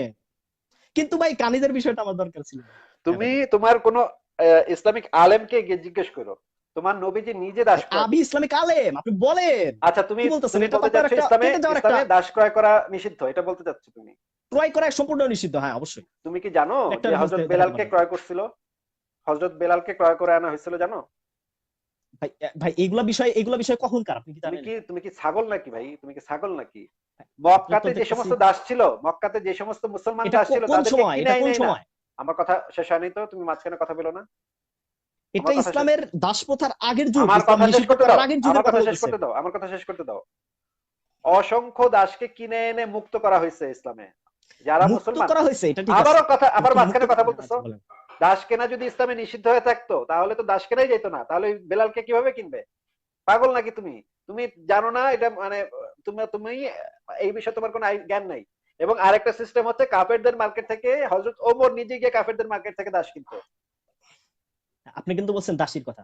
কিন্তু ভাই কানিজের বিষয়টা আমার দরকার ছিল। হ্যাঁ তুমি ভাই বলেন। তোমার কোন ইসলামিক আলেমকে গিয়ে জিজ্ঞেস করো, তোমার নবীজি নিজে দাস ভাই, ক্রয়। আমি ইসলামিক আলেম, আপনি বলেন আচ্ছা তুমি, কি বলতেছেন, তুমি এটা তো বলতে আপনার চাচ্ছ একটা ইসলামে, কেটে যাওয়ার একটা, ইসলামে দাস ক্রয় করা নিষিদ্ধ, এটা বলতে চাচ্ছ তুমি? ক্রয় করা সম্পূর্ণ নিষিদ্ধ, হ্যাঁ অবশ্যই। তুমি কি জানো একটা যে রেফারেন্স হযরত দেখাতে বেলালকে পারবেন। ক্রয় করছিল? হযরত বেলালকে ক্রয় করে আনা হয়েছিল, জানো? ভাই ভাই এইগুলা বিষয় কখনকার, আপনি কি তুমি জানেন? কি, তুমি কি ছাগল নাকি ভাই? তুমি কি ছাগল নাকি? আপনার তো মক্কাতে যে দেখতেছি, সমস্ত দাস ছিল, মক্কাতে যে সমস্ত মুসলমান এটা দাস ছিল কোন তাদেরকে সময়, কিনে এটা কোন আইনাই না। সময়? আমার কথা শেষ হয়নি তো, তুমি মাঝখানে কথা বলো না। এটা আমার কথা শেষ, ইসলামের দাসপ্রথার আগের যুগ, আমার ইসলাম কথা শেষ নিষিদ্ধ করতে করার দাও, আগের আমার যুগের কথা কথা শেষ বলতেছে। করতে দাও, আমার কথা শেষ করতে দাও। অসংখ্য দাসকে কিনে এনে মুক্ত করা হয়েছে ইসলামে, যারা মুক্ত মুসলমান। করা হয়েছে, এটা ঠিক আছে, আবারও কথা, আবার কিন্তু মুক্ত, মাঝখানে কথা বলতেছো। আচ্ছা বলেন। দাস কেনা যদি ইসলামে নিষিদ্ধ হয়ে থাকতো তাহলে তো দাস কেনাই যেত না, তাহলে ওই বেলালকে কিভাবে কিনবে? পাগল নাকি তুমি? তুমি জানো না এটা মানে, তুমি এই বিষয়ে তোমার কোনো জ্ঞান নাই। এবং আরেকটা সিস্টেম হচ্ছে কাফেরদের মার্কেট থেকে হযরত ওমর নিজে গিয়ে কাফেরদের মার্কেট থেকে দাস কিনতো। আপনি কিন্তু বলছেন দাসীর কথা,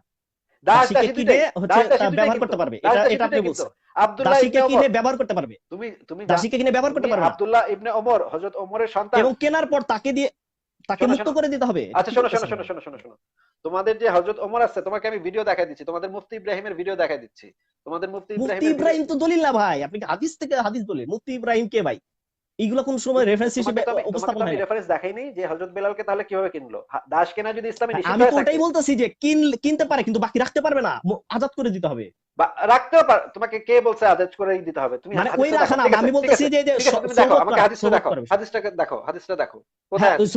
দাস দাসীকে দাসী কিনে দুইটাই, হচ্ছে দাস দাসী দুইটাই ব্যবহার কিনতো, করতে পারবে, দাস এটা দাসী এটা আপনি দুইটাই কিনতো। বলছেন। আব্দুল্লাহ দাসীকে ইবনে ওমর, কিনে ব্যবহার করতে পারবে, তুমি তুমি দাসীকে কিনে ব্যবহার তুমি করতে পারবে না, আব্দুল্লাহ ইবনে ওমর হযরত ওমরের সন্তান। এবং কেনার পর তাকে দিয়ে তাকে শোনো মুক্ত শোনো, করে দিতে হবে, এটা আচ্ছা কি শোনো শোনো বলতেছেন শোনো ভাই? শোনো শোনো শোনো, তোমাদের যে হযরত ওমর আছে, তোমাকে আমি ভিডিও দেখাই দিচ্ছি, তোমাদের মুফতি ইব্রাহিমের ভিডিও দেখাই দিচ্ছি, তোমাদের মুফতি মুফতি ইব্রাহিমের ভিডিও। ইব্রাহিম তো দলিল না ভাই, আপনি কি হাদিস থেকে হাদিস দলিল? মুফতি ইব্রাহিম কে ভাই? এইগুলা কোন সময় রেফারেন্স হিসেবে তোমাকে তো উপস্থাপন আমি হয় না। রেফারেন্স দেখাইনি যে হযরত বেলালকে তাহলে কিভাবে কিনলো। দাস কেনা যদি ইসলামে হ্যাঁ, নিষিদ্ধ আমি তো হয়ে থাকে, ওটাই বলতেছি যে কিনতে পারে কিন্তু বাকি রাখতে পারবে না, আজাদ করে দিতে হবে। বা রাখতেও পার, তোমাকে কে বলছে আদেশ করেই দিতে হবে? তুমি মানে ওই হাদিসটা রাখা দেখো। না, ঠিক আছে, আমি ঠিক বলতেছি আছে, যে ঠিক আছে, তুমি দেখো, সহবত আমাকে করা, হাদিসটা সহবত দেখো, করা বিষয়। হাদিসটাকে দেখো, হাদিসটা দেখো কোথায় হ্যাঁ, হাদিস?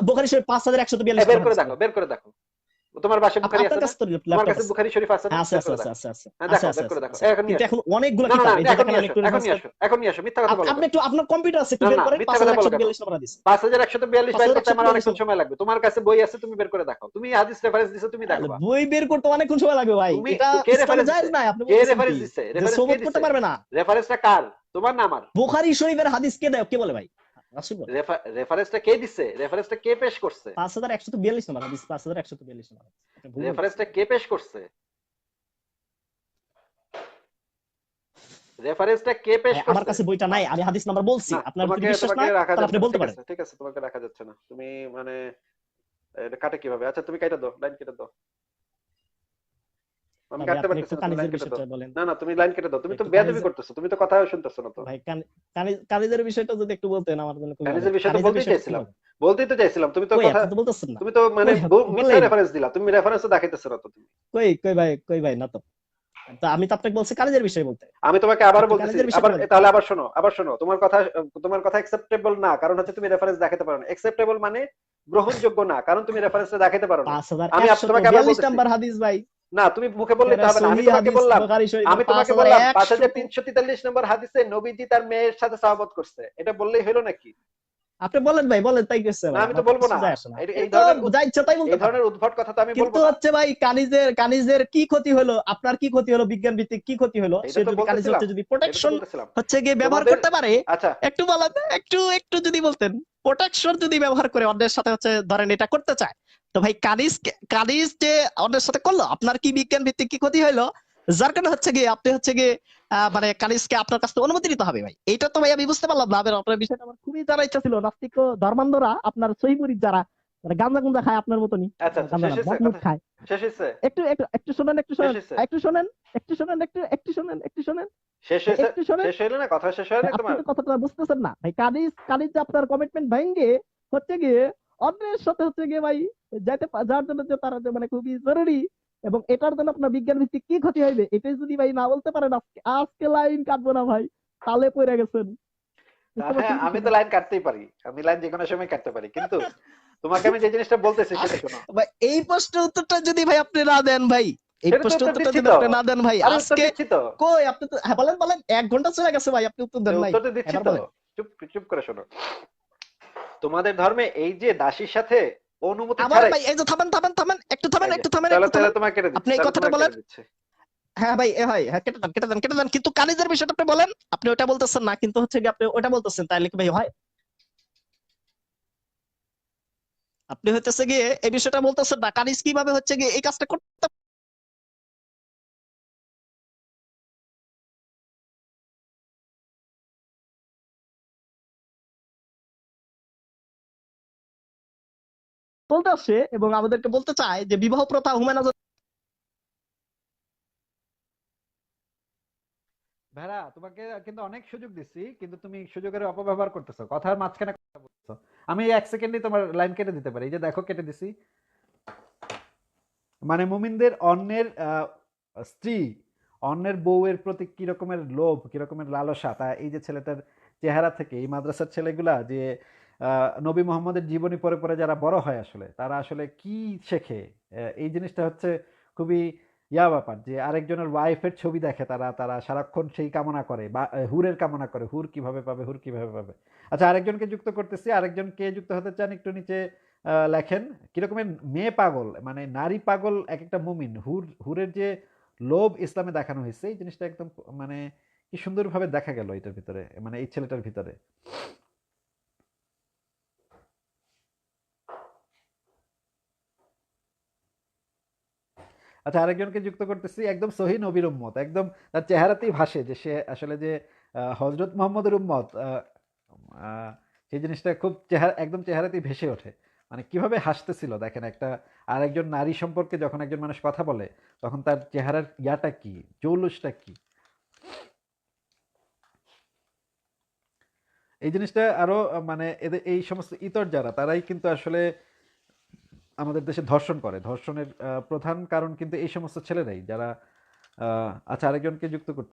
বুখারী শরীফ 5142 বের নম্বর করে হাদিস দেখো, বলেন। বের করে দেখো। তোমার বাসায় বুখারী আপনার আছে না? কাছে তো তোমার ল্যাপটপ কাছে আছে। বুখারী শরীফ আছে না? হ্যাঁ, আছে বের আছে করে আছে দেখো। আছে আছে হ্যাঁ আছে দেখো, আছে বের আছে করে দেখো, আছে। এখন নিয়ে কিন্তু আসো। এখন অনেকগুলো না না কিতাব, না, এই যে এখন দেখেন নিয়ে আমি আসো, একটু এখন রেফারেন্স নিয়ে আসো, এখন নিয়ে আসো, মিথ্যা কথা বলো আপনি কেন? একটু আপনার কম্পিউটার আছে, একটু না বের না, করেন মিথ্যা কথা বলো কেন? 5142 নম্বর হাদিস। 5142 বাইর করতে আমার 5142 অনেকক্ষণ সময় লাগবে। তোমার কাছে বই আছে, তুমি বের করে দেখো। তুমি হাদিস রেফারেন্স দিছো, তুমি দেখবা। বই বের করতে অনেকক্ষণ সময় লাগবে ভাই, তুমি এটা কে ইসলামে রেফারেন্স জায়েজ দিছে? নাই। আপনি কে বলতেছেন রেফারেন্স কি দিছে? যে রেফারেন্স কে সহবত করতে দিছে? পারবে না? রেফারেন্সটা কার? তোমার না আমার? বুখারী শরীফের হাদিস কে দেয়, কে বলে ভাই? রাসূল বলে। রেফারেন্সটা কে দিছে? রেফারেন্সটা কে পেশ করছে? 5142 নম্বর হাদিস, 5142 নম্বর হাদিস। আপনি ভুল রেফারেন্সটা বলতেছেন। কে পেশ করছে? রেফারেন্সটা কে পেশ ভাই, আমার করছে? কাছে বইটা নাই, আমি হাদিস নাম্বার বলছি। না, আপনার যদি তোমাকে বিশ্বাস তোমাকে না রাখা তাহলে যাচ্ছে আপনি না। বলতে ঠিক পারেন। আছে, ঠিক আছে, তোমাকে রাখা যাচ্ছে না। তুমি মানে এটা কাটে কিভাবে? আচ্ছা তুমি কাইটা দাও, লাইন কেটে দাও। আমি ভাই কাটতে আপনি একটু পারতেছি না, তুমি লাইন কানিজের কেটে দাও। বিষয়টা বলেন। না না, তুমি লাইন কেটে দাও। তুমি তো একটু বেয়াদবি কানিজের, করতেছো, তুমি তো কথাও শুনতেছো না তো। ভাই কানিজের বিষয়টা যদি একটু বলতেন আমার জন্য খুবই ভালো কানিজের হতো। বিষয় তো কানিজের বলতেই বিষয়টা কি চাইছিলাম, বলেন? বলতেই তো চাইছিলাম। তুমি তো কই কথা, আপনি তো বলতেছেন না। তুমি তো মানে কই আপনি মিথ্যা বললেই না। রেফারেন্স দিলা। তুমি রেফারেন্সও দেখাইতেছো না তো তুমি। কই ভাই না তো। তো আমি তো আপনাকে বলছি কানিজের বিষয় বলতে। আমি তোমাকে আবার একটু বলতেছি, কানিজের বিষয়টা আবার বলেন। তাহলে আবার শোনো, আবার শোনো। তোমার কথা অ্যাকসেপ্টেবল না, কারণ হচ্ছে তুমি রেফারেন্স দেখাতে পারো না। অ্যাকসেপ্টেবল মানে গ্রহণযোগ্য না, কারণ তুমি রেফারেন্সটা দেখাতে পারো না। আমি তোমাকে আবার 5142 বলতেছি, নাম্বার হাদিস ভাই। না তুমি মুখে বললেই তো এরা হবে না। আমি সহি তোমাকে হাদিস বললাম, বুখারী শরীফের আমি তোমাকে বললাম 5100। 5343 নম্বর হাদিসে নবীজি তার মেয়ের সাথে সাহাবত করছে, এটা বললেই হলো নাকি? আপনি বলেন ভাই, বলেন, তাই গেছে না ভাই, আমি তো আমার তো বলবো কিছু না। যায় আসে না। এই এই তো ধরনের যা ইচ্ছা তাই বলতে এই পারেন। ধরনের উদ্ভট কথা তো আমি কিন্তু বলবো না। হচ্ছে ভাই কানিজের কি ক্ষতি হলো, আপনার কি ক্ষতি হলো, বিজ্ঞান ভিত্তিক কি ক্ষতি হলো? এটা সে তো যদি কানিজ বলতেছিলাম, হচ্ছে যদি এটা তো প্রোটেকশন বলতেছিলাম হচ্ছে গিয়ে ব্যবহার তোমাদের। করতে পারে, আচ্ছা, একটু বলেন, একটু যদি বলতেন প্রোটেকশন যদি ব্যবহার করে অন্যের সাথে হচ্ছে ধরেন এটা করতে চায়, তো ভাই কানিজ যে অন্যের সাথে করলো, আপনার কি বিজ্ঞান ভিত্তিক কি ক্ষতি হলো? যার কারণে হচ্ছে গিয়ে আপনি হচ্ছে গিয়ে মানে কানিজকে আপনার কাছ থেকে অনুমতি নিতে হবে ভাই। এইটা তো ভাই আমি বুঝতে পারলাম না। আপনার বিষয়টা আমার খুবই জানার ইচ্ছা ছিল। নাস্তিক ও ধর্মান্ধরা আপনার সহিপুরি যারা মানে গাঁজা গুঞ্জা খায় আপনার মতনই, আচ্ছা, আচ্ছা, গাঁজা শেষ না হয়েছে মদ মুদ কথা? খায়। শেষ হয়েছে? একটু একটু একটু শুনেন, একটু শেষ শুনেন, হয়েছে? একটু শুনেন, একটু শুনেন, একটু শুনেন শেষ হয়েছে? একটু শুনেন। শেষ হইলো না? কথা শেষ হয় ভাই, না আপনি তোমার? তো কথাটা বুঝতেছেন না ভাই। কানিজ যে আপনার কমিটমেন্ট ভেঙে হচ্ছে গিয়ে অন্যের সাথে হচ্ছে গিয়ে ভাই যার জন্য যে তারা যে মানে খুবই জরুরি, এবং এটার জন্য আপনার বিজ্ঞান ভিত্তিক কি ক্ষতি হইবে এটাই যদি ভাই না বলতে পারেন, আজকে আজকে লাইন কাটবো না ভাই, তালে পড়ে গেছেন। বুঝতে হ্যাঁ, পারছেন আমি তো বিষয়টা? লাইন কাটতেই পারি। আমি লাইন যেকোনো সময় কাটতে পারি। কিন্তু তোমাকে আমি যে জিনিসটা বলতেছি সেটা শোনো। ভাই এই প্রশ্নের উত্তরটা যদি ভাই আপনি না দেন ভাই, এই সেটা তো প্রশ্নের উত্তর উত্তরটা দিচ্ছি যদি তো। আপনি না দেন ভাই, আরে উত্তর আজকে দিচ্ছি তো। কই আপনি তো, হ্যাঁ বলেন বলেন, 1 ঘন্টা চলে গেছে ভাই, আপনি উত্তর দেন নাই। উত্তর তো দিচ্ছি এবার তো। বলেন। চুপ চুপ করে শোনো। তোমাদের ধর্মে এই যে দাসীর সাথে অনুমতি আবার ছাড়াই, ভাই এই যে থামেন থামেন থামেন, একটু থামেন, এই যে, একটু থামেন, তাহলে একটু তাহলে থামেন। তোমাকে কেটে আপনি দিচ্ছি, এই তাহলে কথাটা তোমাকে বলেন। কেটে দিচ্ছি। হ্যাঁ ভাই, হয়, হ্যাঁ, কেটে দেন কিন্তু কানিজের বিষয়টা আপনি বলেন। আপনি ওটা বলতেছেন না, কিন্তু হচ্ছে কি আপনি ওটা বলতেছেন, তাইলে কি ভাই হয়? আপনি হইতেছে গিয়ে এই বিষয়টা বলতেছেন না, কানিজ কিভাবে হচ্ছে গিয়ে এই কাজটা করতে বলতে আসছে এবং আমাদেরকে বলতে চায় যে বিবাহ প্রথা হুমায়ুন। ভেড়া, তোমাকে কিন্তু অনেক সুযোগ দিচ্ছি, কিন্তু তুমি সুযোগের অপব্যবহার করতেছো, কথার মাঝখানে কথা বলতেছো। আমি 1 সেকেন্ডে তোমার লাইন কেটে দিতে পারি। এই যে দেখো, কেটে দিছি। মানে মুমিনদের অন্যের স্ত্রী, অন্যের বউয়ের প্রতি কি রকমের লোভ, কি রকমের লালসা, তা এই যে ছেলেটার চেহারা থেকে, এই মাদ্রাসার ছেলেগুলা যে নবী মোহাম্মদের জীবনী পড়ে পড়ে যারা বড় হয়, আসলে তারা আসলে কি শেখে, এই জিনিসটা হচ্ছে খুবই ব্যাপার, যে আরেকজনের ওয়াইফের ছবি দেখে, তারা তারা সারাক্ষণ সেই কামনা করে, বা হুরের কামনা করে, হুর কিভাবে পাবে, হুর কিভাবে পাবে। আচ্ছা, আরেকজনকে যুক্ত করতেছি। আরেকজনকে যুক্ত হতে চান, একটু নিচে লেখেন। কিরকমের মেয়ে পাগল, মানে নারী পাগল এক একটা মুমিন। হুরের যে লোভ ইসলামে দেখানো হয়েছে, এই জিনিসটা একদম মানে কি সুন্দরভাবে দেখা গেল এটার ভিতরে, মানে এই ছেলেটার ভিতরে। আচ্ছা, আরেকজনকে যুক্ত করতেছি, একদম সহি নবীর উম্মত, একদম তার চেহারাতেই ভাসে যে সে আসলে যে হজরত মোহাম্মদের উম্মত। সেই জিনিসটা খুব একদম চেহারাতেই ভেসে ওঠে। মানে কিভাবে হাসতেছিল দেখেন, একটা আরেকজন নারী সম্পর্কে যখন একজন মানুষ কথা বলে তখন তার চেহারার ইয়াটা কি, জৌলুসটা কি। এই জিনিসটা আরো মানে এদের এই সমস্ত ইতর যারা তারাই কিন্তু আসলে আমাদের দেশে ধর্ষণ করে। ধর্ষণের প্রধান কারণ কিন্তু এই সমস্ত ছেলেরাই, যারা আচ্ছা আরেকজনকে যুক্ত করতে